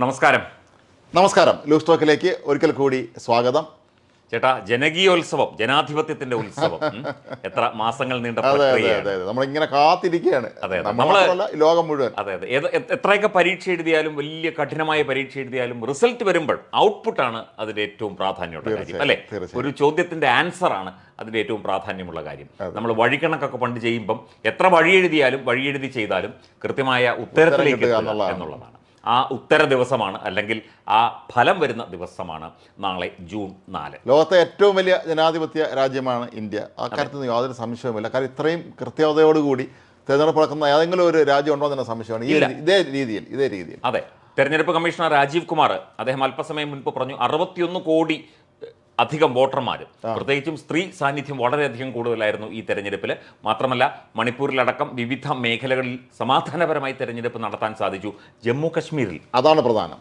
നമസ്കാരം. നമസ്കാരം. ലൂസ് ടോക്കിലേക്ക് ഒരിക്കൽ കൂടി സ്വാഗതം. ചേട്ടാ, ജനകീയോത്സവം, ജനാധിപത്യത്തിന്റെ ഉത്സവം, എത്ര മാസങ്ങൾ നീണ്ട പ്രക്രിയയാണ്. നമ്മളിങ്ങനെ കാത്തിരിക്കുകയാണ്. അതെ, ലോകം മുഴുവൻ. അതെ അതെ, എത്രയൊക്കെ പരീക്ഷ എഴുതിയാലും, വലിയ കഠിനമായ പരീക്ഷ എഴുതിയാലും റിസൾട്ട് വരുമ്പോൾ ഔട്ട്പുട്ടാണ് അതിന്റെ ഏറ്റവും പ്രാധാന്യമുള്ള കാര്യം, അല്ലേ? ഒരു ചോദ്യത്തിന്റെ ആൻസർ ആണ് അതിന്റെ ഏറ്റവും പ്രാധാന്യമുള്ള കാര്യം. നമ്മൾ വഴിക്കണക്കൊക്കെ പണ്ട് ചെയ്യുമ്പം എത്ര വഴി എഴുതിയാലും, വഴി എഴുതി ചെയ്താലും കൃത്യമായ ഉത്തരത്തിലേക്ക് എന്നുള്ളതാണ്. ആ ഉത്തര ദിവസമാണ്, അല്ലെങ്കിൽ ആ ഫലം വരുന്ന ദിവസമാണ് നാളെ ജൂൺ 4. ലോകത്തെ ഏറ്റവും വലിയ ജനാധിപത്യ രാജ്യമാണ് ഇന്ത്യ. ആ കാര്യത്തിൽ യാതൊരു സംശയവുമില്ല. കാരണം ഇത്രയും കൃത്യതയോടുകൂടി തെരഞ്ഞെടുപ്പ് നടക്കുന്ന ഏതെങ്കിലും ഒരു രാജ്യം ഉണ്ടോ എന്ന സംശയമാണ് ഇതേ രീതിയിൽ. അതെ, തെരഞ്ഞെടുപ്പ് കമ്മീഷണർ രാജീവ് കുമാർ അദ്ദേഹം അല്പസമയം മുൻപ് പറഞ്ഞു, 61 കോടി അധികം വോട്ടർമാർ, പ്രത്യേകിച്ചും സ്ത്രീ സാന്നിധ്യം വളരെയധികം കൂടുതലായിരുന്നു ഈ തെരഞ്ഞെടുപ്പിൽ. മാത്രമല്ല, മണിപ്പൂരിലടക്കം വിവിധ മേഖലകളിൽ സമാധാനപരമായി തെരഞ്ഞെടുപ്പ് നടത്താൻ സാധിച്ചു. ജമ്മു കശ്മീരിൽ അതാണ് പ്രധാനം.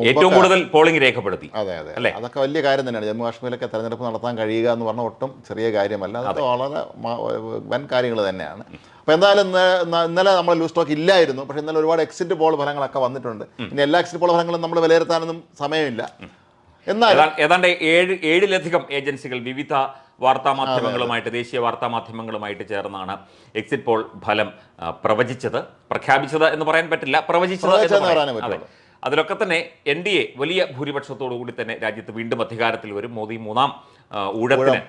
ഏറ്റവും കൂടുതൽ പോളിംഗ് രേഖപ്പെടുത്തി. അതെ, അതൊക്കെ വലിയ കാര്യം തന്നെയാണ്. ജമ്മു കാശ്മീരിലൊക്കെ തെരഞ്ഞെടുപ്പ് നടത്താൻ കഴിയുക എന്ന് പറഞ്ഞാൽ ഒട്ടും ചെറിയ കാര്യമല്ല. അതൊക്കെ വളരെ വൻ കാര്യങ്ങൾ തന്നെയാണ്. അപ്പോൾ എന്തായാലും ഇന്നലെ നമ്മൾ ലൂസ് ടോക്ക് ഇല്ലായിരുന്നു. പക്ഷേ ഇന്നലെ ഒരുപാട് എക്സിറ്റ് പോൾ ഫലങ്ങളൊക്കെ വന്നിട്ടുണ്ട്. ഇനി എല്ലാ എക്സിറ്റ് പോൾ ഫലങ്ങളും നമ്മൾ വിലയിരുത്താനൊന്നും സമയമില്ല. ഏതാണ്ട് ഏഴിലധികം ഏജൻസികൾ വിവിധ വാർത്താമാധ്യമങ്ങളുമായിട്ട്, ദേശീയ വാർത്താമാധ്യമങ്ങളുമായിട്ട് ചേർന്നാണ് എക്സിറ്റ് പോൾ ഫലം പ്രഖ്യാപിച്ചത് എന്ന് പറയാൻ പറ്റില്ല, പ്രവചിച്ചത്. അതിലൊക്കെ തന്നെ NDA വലിയ ഭൂരിപക്ഷത്തോടു കൂടി തന്നെ രാജ്യത്ത് വീണ്ടും അധികാരത്തിൽ വരും. മോദി മൂന്നാം ഊഴത്തിന്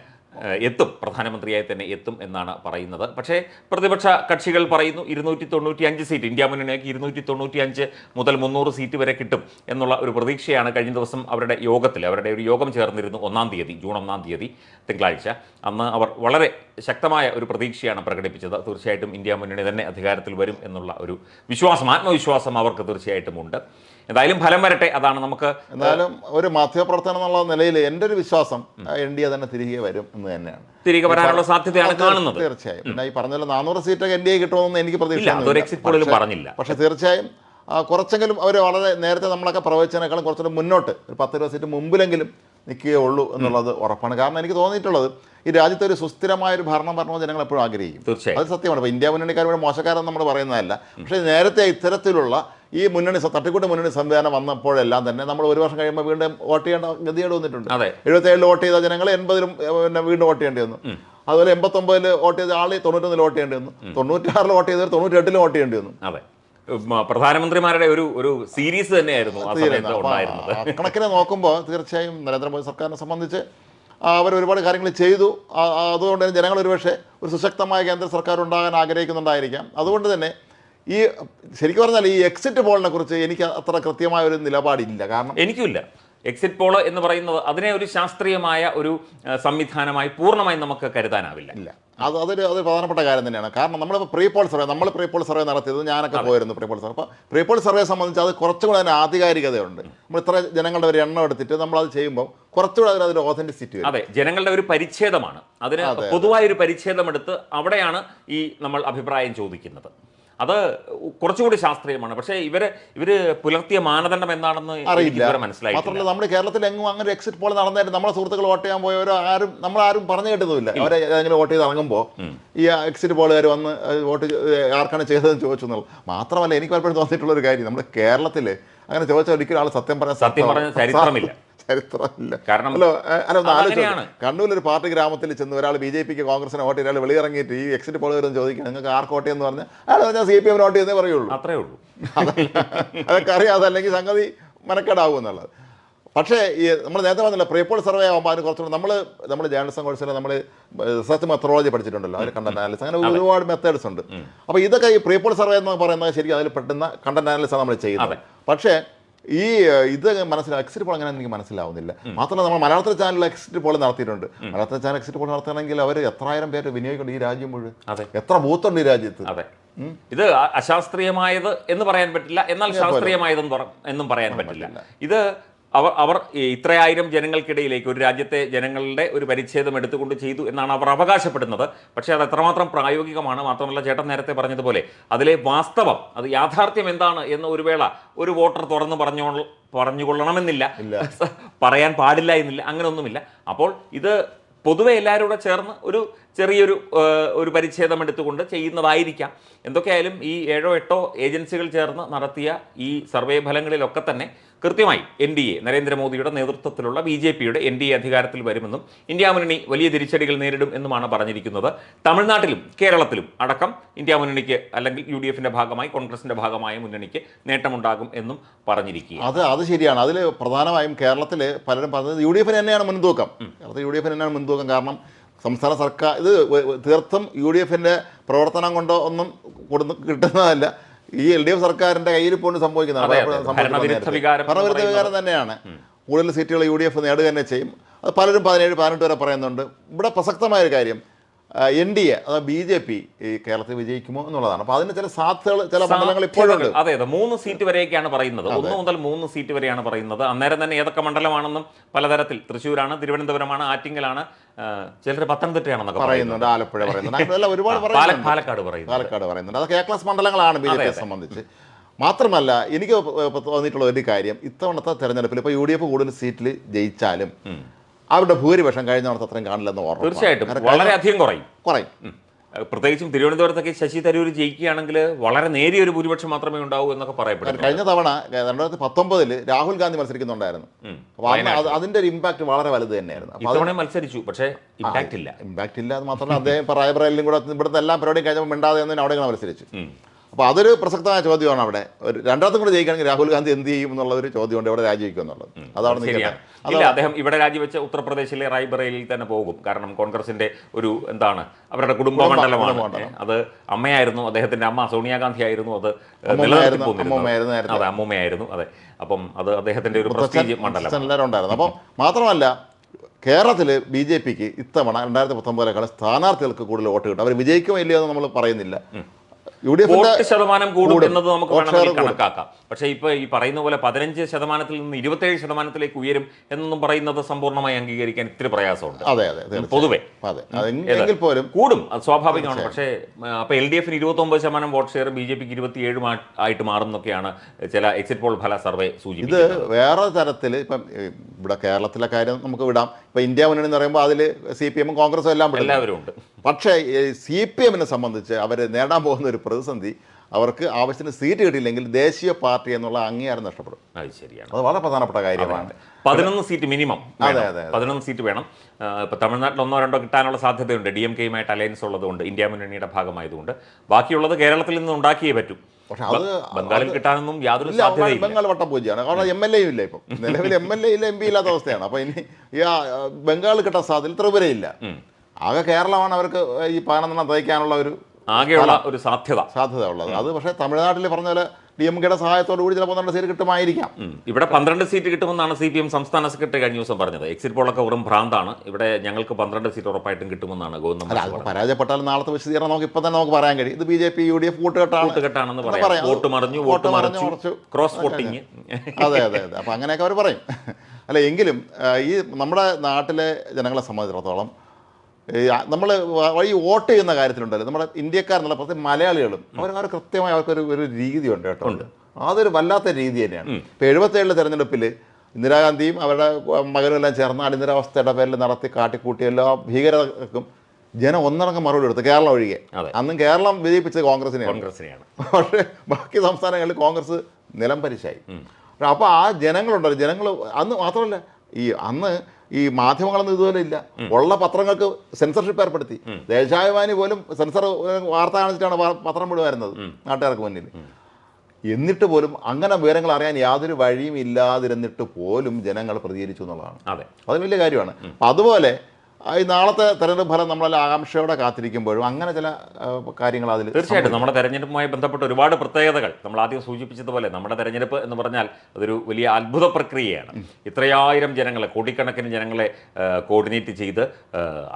എത്തും, പ്രധാനമന്ത്രിയായി തന്നെ എത്തും എന്നാണ് പറയുന്നത്. പക്ഷേ പ്രതിപക്ഷ കക്ഷികൾ പറയുന്നു 295 സീറ്റ്, ഇന്ത്യ മുന്നണിക്ക് 295 മുതൽ 300 സീറ്റ് വരെ കിട്ടും എന്നുള്ള ഒരു പ്രതീക്ഷയാണ്. കഴിഞ്ഞ ദിവസം അവരുടെ ഒരു യോഗം ചേർന്നിരുന്നു, ജൂൺ 1 തീയതി തിങ്കളാഴ്ച. അന്ന് അവർ വളരെ ശക്തമായ ഒരു പ്രതീക്ഷയാണ് പ്രകടിപ്പിച്ചത്. തീർച്ചയായിട്ടും ഇന്ത്യ മുന്നണി തന്നെ അധികാരത്തിൽ വരും എന്നുള്ള ഒരു ആത്മവിശ്വാസം അവർക്ക് തീർച്ചയായിട്ടും ഉണ്ട്. എന്തായാലും ഫലം വരട്ടെ, അതാണ് നമുക്ക്. എന്തായാലും ഒരു മാധ്യമപ്രവർത്തനം എന്നുള്ള നിലയിൽ എൻ്റെ ഒരു വിശ്വാസം NDA തന്നെ തിരികെ വരും എന്ന് തന്നെയാണ്. തിരികെ വരാനുള്ള സാധ്യതയാണ് കാണുന്നത്. തീർച്ചയായും. പിന്നെ ഈ പറഞ്ഞല്ലോ 400 സീറ്റൊക്കെ NDA കിട്ടുമെന്ന് എനിക്ക് പ്രതീക്ഷ പറഞ്ഞില്ല. പക്ഷേ തീർച്ചയായും കുറച്ചെങ്കിലും അവർ വളരെ നേരത്തെ നമ്മളൊക്കെ പ്രവചിച്ചതിനേക്കാളും കുറച്ചുകൂടെ മുന്നോട്ട് ഒരു 10-20 സീറ്റ് മുമ്പിലെങ്കിലും നിൽക്കുകയുള്ളൂ എന്നുള്ളത് ഉറപ്പാണ്. കാരണം എനിക്ക് തോന്നിയിട്ടുള്ളത് ഈ രാജ്യത്തെ ഒരു സുസ്ഥിരമായ ഒരു ഭരണം പറഞ്ഞ ജനങ്ങൾ എപ്പോഴും ആഗ്രഹിക്കും. അത് സത്യമാണ്. ഇപ്പോൾ ഇന്ത്യ മുന്നണിക്കാരുടെ മോശക്കാരെന്ന് നമ്മൾ പറയുന്നതല്ല. പക്ഷേ നേരത്തെ ഇത്തരത്തിലുള്ള ഈ തട്ടിക്കൂട്ട് മുന്നണി സംവിധാനം വന്നപ്പോഴെല്ലാം തന്നെ നമ്മൾ ഒരു വർഷം കഴിയുമ്പോൾ വീണ്ടും വോട്ട് ചെയ്യേണ്ട ഗതികേട് വന്നിട്ടുണ്ട്. 77 വോട്ട് ചെയ്ത ജനങ്ങൾ 80 പിന്നെ വീണ്ടും വോട്ട് ചെയ്യേണ്ടി വന്നു. അതുപോലെ 89 വോട്ട് ചെയ്ത ആൾ 91 വോട്ട് ചെയ്യേണ്ടി വന്നു. 96 വോട്ട് ചെയ്തവർ 98 വോട്ട് ചെയ്യേണ്ടി വന്നു. അതെ, പ്രധാനമന്ത്രിമാരുടെ ഒരു സീരീസ് തന്നെയായിരുന്നു കണക്കിനെ നോക്കുമ്പോൾ. തീർച്ചയായും നരേന്ദ്രമോദി സർക്കാരിനെ സംബന്ധിച്ച് അവർ ഒരുപാട് കാര്യങ്ങൾ ചെയ്തു. അതുകൊണ്ട് തന്നെ ജനങ്ങൾ ഒരുപക്ഷെ ഒരു സുശക്തമായ കേന്ദ്ര സർക്കാർ ഉണ്ടാകാൻ ആഗ്രഹിക്കുന്നുണ്ടായിരിക്കാം. അതുകൊണ്ട് തന്നെ ഈ ശരിക്കും പറഞ്ഞാൽ ഈ എക്സിറ്റ് പോളിനെ കുറിച്ച് എനിക്ക് അത്ര കൃത്യമായ ഒരു നിലപാടില്ല. കാരണം എനിക്കുമില്ല. എക്സിറ്റ് പോള് എന്ന് പറയുന്നത് അതിനെ ഒരു ശാസ്ത്രീയമായ ഒരു സംവിധാനമായി പൂർണ്ണമായും നമുക്ക് കരുതാനാവില്ല. അതൊരു പ്രധാനപ്പെട്ട കാര്യം തന്നെയാണ്. കാരണം നമ്മളിപ്പോൾ പ്രീ പോൾ സർവേ നടത്തിയത്, ഞാനൊക്കെ പോയിരുന്നു പ്രീ പോൾ സർവേ. അപ്പോൾ പ്രീ പോൾ സർവേ സംബന്ധിച്ച് അത് കുറച്ചുകൂടെ അതിന് ആധികാരികതയുണ്ട്. നമ്മൾ ഇത്ര ജനങ്ങളുടെ ഒരു എണ്ണം എടുത്തിട്ട് നമ്മളത് ചെയ്യുമ്പോൾ കുറച്ചുകൂടെ അതിന് ഓതന്റിസിറ്റി വരും. അതെ, ജനങ്ങളുടെ ഒരു പരിച്ഛേദമാണ്. അതിന് പൊതുവായൊരു പരിച്ഛേദമെടുത്ത് അവിടെയാണ് ഈ നമ്മൾ അഭിപ്രായം ചോദിക്കുന്നത്. അത് കുറച്ചുകൂടി ശാസ്ത്രീയമാണ്. പക്ഷേ ഇവര് പുലർത്തിയ മാനദണ്ഡം എന്താണെന്ന് അറിയില്ല. മനസ്സിലായി. മാത്രമല്ല, നമ്മുടെ കേരളത്തിൽ എങ്ങും അങ്ങനെ എക്സിറ്റ് പോൾ നടന്നായിട്ട് നമ്മളെ സുഹൃത്തുക്കൾ വോട്ട് ചെയ്യാൻ പോയവരോ നമ്മളാരും പറഞ്ഞു കേട്ടതുമില്ല. അവരെ ഏതെങ്കിലും വോട്ട് ചെയ്ത് ഇറങ്ങുമ്പോൾ ഈ എക്സിറ്റ് പോളുകാർ വന്ന് വോട്ട് ആർക്കാണ് ചെയ്തതെന്ന് ചോദിച്ചു എന്നുള്ളത്. മാത്രമല്ല, എനിക്ക് പലപ്പോഴും തോന്നിയിട്ടുള്ളൊരു കാര്യം, നമ്മുടെ കേരളത്തിൽ അങ്ങനെ ചോദിച്ചാൽ ഒരിക്കലും ആൾ സത്യം പറഞ്ഞ ചരിത്രമില്ല. കാരണം കണ്ണൂരിലൊരു പാർട്ടി ഗ്രാമത്തിൽ ചെന്ന് ഒരാൾ BJPക്ക് കോൺഗ്രസിനെ വോട്ട് ചെയ്ത് വെളിയിറങ്ങിയിട്ട് ഈ എക്സിറ്റ് പോൾ വരുന്ന ചോദിക്കുക നിങ്ങൾക്ക് ആർക്ക് വോട്ട് എന്ന് പറഞ്ഞാൽ അയാൾ CPM വോട്ട് ചെയ്യുന്നേ പറയുള്ളൂ. അത്രേ ഉള്ളൂ. അതൊക്കെ അറിയാം. അതല്ലെങ്കിൽ സംഗതി മെനക്കേടാവും എന്നുള്ളത്. പക്ഷേ ഈ നമ്മൾ നേരത്തെ പറഞ്ഞില്ല, പ്രീ പോൾ സർവേ ആകുമ്പോൾ അതിന് കുറച്ചുകൂടെ നമ്മൾ ജേർണലിസം കോഴ്സിൽ നമ്മൾ റിസർച്ച് മെത്തഡോളജി പഠിച്ചിട്ടുണ്ടല്ലോ. അതിൽ കണ്ടന്റ് അനാലിസിസ്, അങ്ങനെ ഒരുപാട് മെത്തേഡ്സ് ഉണ്ട്. അപ്പോൾ ഇതൊക്കെ ഈ പ്രീ പോൾ സർവേ എന്ന് പറയുന്നത് ശരിക്കും അതിൽ പെട്ടുന്ന കണ്ടന്റ് അനാലിസിസ് നമ്മൾ ചെയ്യുന്നത്. പക്ഷേ ഇത് എക്സിറ്റ് പോൾ അങ്ങനെ എനിക്ക് മനസ്സിലാവുന്നില്ല. മാത്രമല്ല, നമ്മൾ മലയാളത്തിൽ ചാനൽ എക്സിറ്റ് പോൾ നടത്തിയിട്ടുണ്ട്. മലയാളത്തിൽ ചാനൽ എക്സിറ്റ് പോൾ നടത്തണമെങ്കിൽ അവർ എത്രായിരം പേര് വിനിയോഗിക്കുന്നുണ്ട് ഈ രാജ്യം മുഴുവൻ. എത്ര ബൂത്തുണ്ട് ഈ രാജ്യത്ത്. ഇത് അശാസ്ത്രീയമായത് എന്ന് പറയാൻ പറ്റില്ല, എന്നാൽ ശാസ്ത്രീയമായതെന്നും പറയാൻ പറ്റില്ല. ഇത് അവർ ഇത്രയായിരം ജനങ്ങൾക്കിടയിലേക്ക് ഒരു രാജ്യത്തെ ജനങ്ങളുടെ ഒരു പരിച്ഛേദം എടുത്തുകൊണ്ട് ചെയ്തു എന്നാണ് അവർ അവകാശപ്പെടുന്നത്. പക്ഷേ അത് എത്രമാത്രം പ്രായോഗികമാണ്, മാത്രമല്ല ചേട്ടൻ നേരത്തെ പറഞ്ഞതുപോലെ അതിലെ വാസ്തവം, അത് യാഥാർത്ഥ്യം എന്താണ് എന്ന് ഒരു വേള ഒരു വോട്ടർ തുറന്ന് പറഞ്ഞുകൊള്ളണമെന്നില്ല, പറയാൻ പാടില്ല എന്നില്ല, അങ്ങനെയൊന്നുമില്ല. അപ്പോൾ ഇത് പൊതുവെ എല്ലാവരും കൂടെ ചേർന്ന് ഒരു ഒരു പരിച്ഛേദം എടുത്തുകൊണ്ട് ചെയ്യുന്നതായിരിക്കാം. എന്തൊക്കെയായാലും ഈ 7 or 8 ഏജൻസികൾ ചേർന്ന് നടത്തിയ ഈ സർവേ ഫലങ്ങളിലൊക്കെ തന്നെ കൃത്യമായി NDA നരേന്ദ്രമോദിയുടെ നേതൃത്വത്തിലുള്ള BJPയുടെ NDA അധികാരത്തിൽ വരുമെന്നും ഇന്ത്യ മുന്നണി വലിയ തിരിച്ചടികൾ നേരിടും എന്നുമാണ് പറഞ്ഞിരിക്കുന്നത്. തമിഴ്നാട്ടിലും കേരളത്തിലും അടക്കം ഇന്ത്യ മുന്നണിക്ക് അല്ലെങ്കിൽ UDFന്റെ ഭാഗമായി കോൺഗ്രസിന്റെ ഭാഗമായ മുന്നണിക്ക് നേട്ടമുണ്ടാകും എന്നും പറഞ്ഞിരിക്കുക. അത് ശരിയാണ്. അതിൽ പ്രധാനമായും കേരളത്തിൽ പലരും പറഞ്ഞത് UDFന് തന്നെയാണ് മുൻതൂക്കം. കേരളത്തിൽ UDFന് തന്നെയാണ് മുൻതൂക്കം. കാരണം സംസ്ഥാന സർക്കാർ ഇത് തീർത്തും UDFന്റെ പ്രവർത്തനം കൊണ്ടോ ഒന്നും കിട്ടുന്നതല്ല. ഈ LDF സർക്കാരിന്റെ കയ്യിൽ പോലും സംഭവിക്കുന്നത് ഭരണവിരുദ്ധ വികാരം തന്നെയാണ്. കൂടുതൽ സീറ്റുകൾ UDF നേടുക തന്നെ ചെയ്യും. അത് പലരും 17-18 വരെ പറയുന്നുണ്ട്. ഇവിടെ പ്രസക്തമായൊരു കാര്യം NDA അഥവാ BJP ഈ കേരളത്തിൽ വിജയിക്കുമോ എന്നുള്ളതാണ്. അപ്പോൾ അതിന് ചില സാധ്യതകൾ, ചില മണ്ഡലങ്ങൾ ഇപ്പോഴുണ്ട്. അതെ, 3 സീറ്റ് വരെയൊക്കെയാണ് പറയുന്നത്. 1 മുതൽ 3 സീറ്റ് വരെയാണ് പറയുന്നത്. അന്നേരം തന്നെ ഏതൊക്കെ മണ്ഡലമാണെന്നും പലതരത്തിൽ, തൃശ്ശൂരാണ്, തിരുവനന്തപുരമാണ്, ആറ്റിങ്ങലാണ്, ചിലർ പത്തനംതിട്ടയാണെന്നൊക്കെ പറയുന്നുണ്ട്, ആലപ്പുഴ പറയുന്നുണ്ട്, ഒരുപാട് പാലക്കാട് പറയുന്നുണ്ട്. അതൊക്കെ A ക്ലാസ് മണ്ഡലങ്ങളാണ് BJPയെ സംബന്ധിച്ച്. മാത്രമല്ല എനിക്ക് തോന്നിയിട്ടുള്ള ഒരു കാര്യം, ഇത്തവണത്തെ തെരഞ്ഞെടുപ്പിൽ ഇപ്പോൾ UDF കൂടുതൽ സീറ്റിൽ ജയിച്ചാലും അവരുടെ ഭൂരിപക്ഷം കഴിഞ്ഞ തവണത്തെ അത്രയും കാണില്ലെന്ന് ഓർമ്മ. തീർച്ചയായിട്ടും വളരെയധികം കുറയും. പ്രത്യേകിച്ചും തിരുവനന്തപുരത്തൊക്കെ ശശി തരൂർ ജയിക്കുകയാണെങ്കിൽ വളരെ നേരിയ ഒരു ഭൂരിപക്ഷം മാത്രമേ ഉണ്ടാവൂ എന്നൊക്കെ പറയപ്പെടുന്നു. കഴിഞ്ഞ തവണ 2019 രാഹുൽ ഗാന്ധി മത്സരിക്കുന്നുണ്ടായിരുന്നു. അപ്പോൾ അതിന്റെ ഒരു ഇമ്പാക്ട് വളരെ വലുത് തന്നെയായിരുന്നു. മത്സരിച്ചു, പക്ഷേ ഇമ്പാക്ട് ഇല്ല. അത് മാത്രമല്ല അദ്ദേഹം റായ്ബറേലിലും കൂടെ ഇവിടുത്തെ എല്ലാ പരിപാടിയും കഴിഞ്ഞപ്പോൾ മിണ്ടാതെ അവിടെ മത്സരിച്ചു. അപ്പോൾ അതൊരു പ്രസക്തമായ ചോദ്യമാണ്. അവിടെ ഒരു രണ്ടാമത്തും കൂടെ ജയിക്കുകയാണെങ്കിൽ രാഹുൽ ഗാന്ധി എന്ത് ചെയ്യും എന്നുള്ളൊരു ചോദ്യമുണ്ട്. ഇവിടെ രാജിവെക്കും എന്നുള്ളത് അതാണ്. അദ്ദേഹം ഇവിടെ രാജിവെച്ച ഉത്തർപ്രദേശിലെ റായ്ബറേലിയിൽ തന്നെ പോകും. കാരണം കോൺഗ്രസിന്റെ അവരുടെ കുടുംബ മണ്ഡലമാണ്. അത് അമ്മയായിരുന്നു, അദ്ദേഹത്തിന്റെ അമ്മ സോണിയാഗാന്ധി ആയിരുന്നു. അത് അമ്മൂമ്മയായിരുന്നു. അതെ, അപ്പം അത് അദ്ദേഹത്തിന്റെ ഒരു പ്രസ്റ്റീജ് മണ്ഡലം ഉണ്ടായിരുന്നു. അപ്പോൾ മാത്രമല്ല കേരളത്തിൽ BJPക്ക് ഇത്തവണ 2019 സ്ഥാനാർത്ഥികൾക്ക് കൂടുതൽ വോട്ട് കിട്ടും. അവർ വിജയിക്കുമോ ഇല്ലയോ എന്ന് നമ്മൾ പറയുന്നില്ല. വോട്ട് ശതമാനം കൂടും എന്നത് നമുക്ക് വേണമെങ്കിൽ കണക്കാക്കാം. പക്ഷേ ഇപ്പോൾ ഈ പറയുന്ന പോലെ 15% നിന്ന് 27% ഉയരും എന്നൊന്നും പറയുന്നത് സമ്പൂർണ്ണമായി അംഗീകരിക്കാൻ ഇത്തിരി പ്രയാസമുണ്ട്. പൊതുവെ പോലും കൂടും, അത് സ്വാഭാവികമാണ്. പക്ഷേ അപ്പോൾ LDFന് 29% വോട്ട് ഷെയർ, BJPക്ക് 27 ആയിട്ട് മാറും എന്നൊക്കെയാണ് ചില എക്സിറ്റ് പോൾ ഫല സർവേ സൂചിപ്പിക്കുന്നത്. ഇത് വേറെ തരത്തിൽ ഇപ്പം ഇവിടെ കേരളത്തിലെ കാര്യം നമുക്ക് വിടാം. ഇപ്പം ഇന്ത്യ മുന്നണി എന്ന് പറയുമ്പോൾ അതിൽ CPM ഉം കോൺഗ്രസും എല്ലാവരും ഉണ്ട്. പക്ഷേ CPMനെ സംബന്ധിച്ച് അവർ നേടാൻ പോകുന്ന ഒരു പ്രതിസന്ധി, അവർക്ക് ആവശ്യത്തിന് സീറ്റ് കിട്ടിയില്ലെങ്കിൽ ദേശീയ പാർട്ടി എന്നുള്ള അംഗീകാരം നഷ്ടപ്പെടും. ശരിയാണ്, അത് വളരെ പ്രധാനപ്പെട്ട കാര്യമാണ്. 11 സീറ്റ് മിനിമം. 11 സീറ്റ് വേണം. ഇപ്പോൾ തമിഴ്നാട്ടിൽ 1-2 കിട്ടാനുള്ള സാധ്യതയുണ്ട്. DMK-യുമായിട്ട് അലയൻസ് ഉള്ളതുകൊണ്ട്, ഇന്ത്യ മുന്നണിയുടെ ഭാഗമായതുകൊണ്ട്. ബാക്കിയുള്ളത് കേരളത്തിൽ നിന്ന് ഉണ്ടാക്കിയേ പറ്റൂ. പക്ഷെ അത് ബംഗാളിൽ കിട്ടാനൊന്നും യാതൊരു സാധ്യതയില്ല. ബംഗാൾ വട്ടപ്പൂജയാണ്. കാരണം MLA ഇല്ല, ഇപ്പം നിലവിൽ MLA ഇല്ല, MP ഇല്ലാത്ത അവസ്ഥയാണ്. അപ്പോൾ ഇനി ഈ ബംഗാളിൽ കിട്ടാൻ സാധ്യത ത്രിപുരയില്ല. ആകെ കേരളമാണ് അവർക്ക് ഈ 11 തയ്ക്കാനുള്ള ആകെയുള്ള ഒരു സാധ്യത ഉള്ളത്. അത് പക്ഷേ തമിഴ്നാട്ടിൽ പറഞ്ഞ പോലെ DMK-യുടെ സഹായത്തോടു കൂടി ചിലപ്പോൾ 12 സീറ്റ് കിട്ടുമായിരിക്കാം. ഇവിടെ 12 സീറ്റ് കിട്ടുമെന്നാണ് CPM സംസ്ഥാന സെക്രട്ടറി കഴിഞ്ഞ ദിവസം പറഞ്ഞത്. എക്സിറ്റ് പോളൊക്കെ വെറും ഭ്രാന്താണ്. ഇവിടെ ഞങ്ങൾക്ക് 12 സീറ്റ് ഉറപ്പായിട്ടും കിട്ടുമെന്നാണ് ഗവൺമെന്റ്. പരാജയപ്പെട്ടാൽ നാളത്തെ വിശദീകരണം നമുക്ക് ഇപ്പം തന്നെ നമുക്ക് പറയാൻ കഴിയും. ഇത് BJP UDF കൂട്ടുകെട്ടാണെന്ന് പറയാം. വോട്ട് മറിഞ്ഞു, ക്രോസ് വോട്ടിങ്. അതെ. അപ്പം അങ്ങനെയൊക്കെ അവർ പറയും. അല്ല, എങ്കിലും ഈ നമ്മുടെ നാട്ടിലെ ജനങ്ങളെ സംബന്ധിച്ചിടത്തോളം നമ്മൾ ഈ വോട്ട് ചെയ്യുന്ന കാര്യത്തിലുണ്ടല്ലോ, നമ്മുടെ ഇന്ത്യക്കാരെന്നുള്ള പ്രത്യേകം മലയാളികളും അവർ കൃത്യമായി അവർക്കൊരു രീതിയുണ്ട് കേട്ടോ. അതൊരു വല്ലാത്ത രീതി തന്നെയാണ്. ഇപ്പോൾ 77 തെരഞ്ഞെടുപ്പിൽ ഇന്ദിരാഗാന്ധിയും അവരുടെ മകനുമെല്ലാം ചേർന്ന് അടിയന്തരാവസ്ഥയുടെ പേരിൽ നടത്തി കാട്ടിക്കൂട്ടി എല്ലാ ഭീകരതക്കും ജനം ഒന്നടങ്കം മറുപടി കൊടുത്തു, കേരളം ഒഴികെ. അന്നും കേരളം വിജയിപ്പിച്ചത് കോൺഗ്രസിനെയാണ്. പക്ഷേ ബാക്കി സംസ്ഥാനങ്ങളിൽ കോൺഗ്രസ് നിലം പരിശായി. അപ്പോൾ ആ ജനങ്ങളുണ്ടല്ലോ, ജനങ്ങൾ അന്ന് മാത്രമല്ല, അന്ന് ഈ മാധ്യമങ്ങളൊന്നും ഇതുപോലെ ഇല്ല. ഉള്ള പത്രങ്ങൾക്ക് സെൻസർഷിപ്പ് ഏർപ്പെടുത്തി. ദേശാഭിമാനി പോലും സെൻസർ വാർത്ത കാണിച്ചിട്ടാണ് പത്രം വിടുമായിരുന്നത് നാട്ടുകാർക്ക് മുന്നിൽ. എന്നിട്ട് പോലും അങ്ങനെ വിവരങ്ങൾ അറിയാൻ യാതൊരു വഴിയും ഇല്ലാതിരുന്നിട്ട് പോലും ജനങ്ങൾ പ്രതികരിച്ചു എന്നുള്ളതാണ്. അത് വലിയ കാര്യമാണ്. അതുപോലെ ഈ നാളത്തെ തെരഞ്ഞെടുപ്പ് ഫലം നമ്മളെല്ലാം ആകാംക്ഷയോടെ കാത്തിരിക്കുമ്പോഴും അങ്ങനെ ചില കാര്യങ്ങൾ അതിൽ തീർച്ചയായിട്ടും നമ്മുടെ തെരഞ്ഞെടുപ്പുമായി ബന്ധപ്പെട്ട ഒരുപാട് പ്രത്യേകതകൾ നമ്മൾ ആദ്യം സൂചിപ്പിച്ചതുപോലെ നമ്മുടെ തെരഞ്ഞെടുപ്പ് എന്ന് പറഞ്ഞാൽ അതൊരു വലിയ അത്ഭുത പ്രക്രിയയാണ്. ഇത്രയായിരം ജനങ്ങളെ, കോടിക്കണക്കിന് ജനങ്ങളെ കോർഡിനേറ്റ് ചെയ്ത്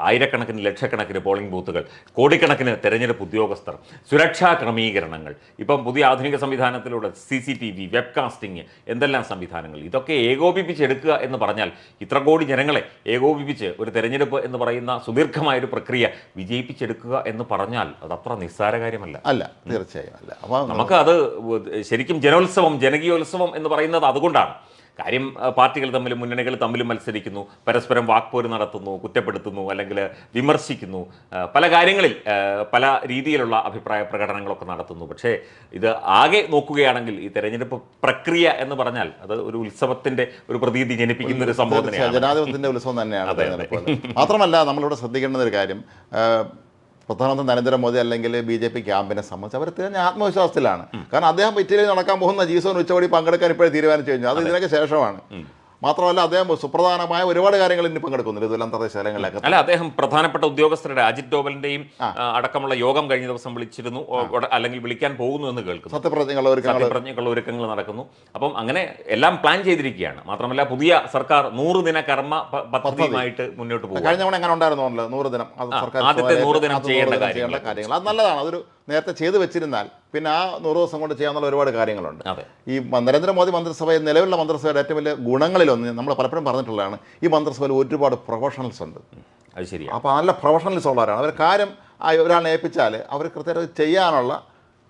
ആയിരക്കണക്കിന് ലക്ഷക്കണക്കിന് പോളിംഗ് ബൂത്തുകൾ, കോടിക്കണക്കിന് തെരഞ്ഞെടുപ്പ് ഉദ്യോഗസ്ഥർ, സുരക്ഷാ ക്രമീകരണങ്ങൾ, ഇപ്പം പുതിയ ആധുനിക സംവിധാനത്തിലൂടെ CCTV, വെബ്കാസ്റ്റിംഗ്, എന്തെല്ലാം സംവിധാനങ്ങൾ, ഇതൊക്കെ ഏകോപിപ്പിച്ചെടുക്കുക എന്ന് പറഞ്ഞാൽ ഇത്ര കോടി ജനങ്ങളെ ഏകോപിപ്പിച്ച് ഒരു തെരഞ്ഞെടുപ്പ് എന്ന് പറയുന്ന സുദീർഘമായൊരു പ്രക്രിയ വിജയിപ്പിച്ചെടുക്കുക എന്ന് പറഞ്ഞാൽ അത് അത്ര നിസ്സാര കാര്യമല്ല. തീർച്ചയായും അല്ല. അപ്പോൾ നമുക്ക് അത് ശരിക്കും ജനോത്സവം, ജനകീയോത്സവം എന്ന് പറയുന്നത് അതുകൊണ്ടാണ്. കാര്യം പാർട്ടികൾ തമ്മിലും മുന്നണികൾ തമ്മിലും മത്സരിക്കുന്നു, പരസ്പരം വാക്പോര് നടത്തുന്നു, കുറ്റപ്പെടുത്തുന്നു, അല്ലെങ്കിൽ വിമർശിക്കുന്നു, പല കാര്യങ്ങളിൽ പല രീതിയിലുള്ള അഭിപ്രായ പ്രകടനങ്ങളൊക്കെ നടത്തുന്നു. പക്ഷേ ഇത് ആകെ നോക്കുകയാണെങ്കിൽ ഈ തെരഞ്ഞെടുപ്പ് പ്രക്രിയ എന്ന് പറഞ്ഞാൽ അത് ഒരു ഉത്സവത്തിന്റെ ഒരു പ്രതീതി ജനിപ്പിക്കുന്ന ഒരു സംഭവം തന്നെയാണ്, ജനാധിപത്യത്തിന്റെ ഉത്സവം തന്നെയാണ്. മാത്രമല്ല നമ്മളിവിടെ ശ്രദ്ധിക്കേണ്ട ഒരു കാര്യം, പ്രധാനമന്ത്രി നരേന്ദ്രമോദി അല്ലെങ്കിൽ BJP ക്യാമ്പിനെ സംബന്ധിച്ച് അവർ തികഞ്ഞ ആത്മവിശ്വാസത്തിലാണ്. കാരണം അദ്ദേഹം ഇറ്റലിയിൽ നടക്കാൻ പോകുന്ന G7 ഉച്ചകോടി പങ്കെടുക്കാൻ ഇപ്പോഴേ തീരുമാനിച്ചു കഴിഞ്ഞു. അത് ഇതിനൊക്കെ ശേഷമാണ്. മാത്രമല്ല അദ്ദേഹം സുപ്രധാനമായ ഒരുപാട് കാര്യങ്ങൾ ഇനി പങ്കെടുക്കുന്നുണ്ട് ഇതുപോലെ അന്തർദേശീയ സ്ഥലങ്ങളിലൊക്കെ. അല്ല, അദ്ദേഹം പ്രധാനപ്പെട്ട ഉദ്യോഗസ്ഥരുടെ അജിത് ഡോവലിന്റെയും അടക്കമുള്ള യോഗം കഴിഞ്ഞ ദിവസം വിളിച്ചിരുന്നു, അല്ലെങ്കിൽ വിളിക്കാൻ പോകുന്നു എന്ന് കേൾക്കുന്നു. സത്യപ്രതിജ്ഞയുള്ള ഒരുക്കങ്ങൾ നടക്കുന്നു. അപ്പം അങ്ങനെ എല്ലാം പ്ലാൻ ചെയ്തിരിക്കുകയാണ്. മാത്രമല്ല പുതിയ സർക്കാർ 100 ദിന കർമ്മ പദ്ധതിയുമായിട്ട് മുന്നോട്ട് പോകും. കഴിഞ്ഞ തവണ എങ്ങനെ ഉണ്ടായിരുന്നു 100 ദിനം, ആദ്യത്തെ 100 ദിനം ചെയ്യേണ്ട കാര്യങ്ങൾ. അത് നല്ലതാണ്. അതൊരു നേരത്തെ ചെയ്തു വെച്ചിരുന്നാൽ പിന്നെ ആ 100 ദിവസം കൊണ്ട് ചെയ്യാനുള്ള ഒരുപാട് കാര്യങ്ങളുണ്ട്. ഈ നരേന്ദ്രമോദി മന്ത്രിസഭയിൽ നിലവിലുള്ള മന്ത്രിസഭയുടെ ഏറ്റവും വലിയ ഗുണങ്ങളിലൊന്ന് നമ്മൾ പലപ്പോഴും പറഞ്ഞിട്ടുള്ളതാണ്, ഈ മന്ത്രിസഭയിൽ ഒരുപാട് പ്രൊഫഷണൽസ് ഉണ്ട്. അത് ശരിയാണ്. അപ്പോൾ നല്ല പ്രൊഫഷണൽസ് ഉള്ളവരാണ്. അവർ കാര്യം ഒരാളെ ഏൽപ്പിച്ചാൽ അവർ കൃത്യമായിട്ട് ചെയ്യാനുള്ള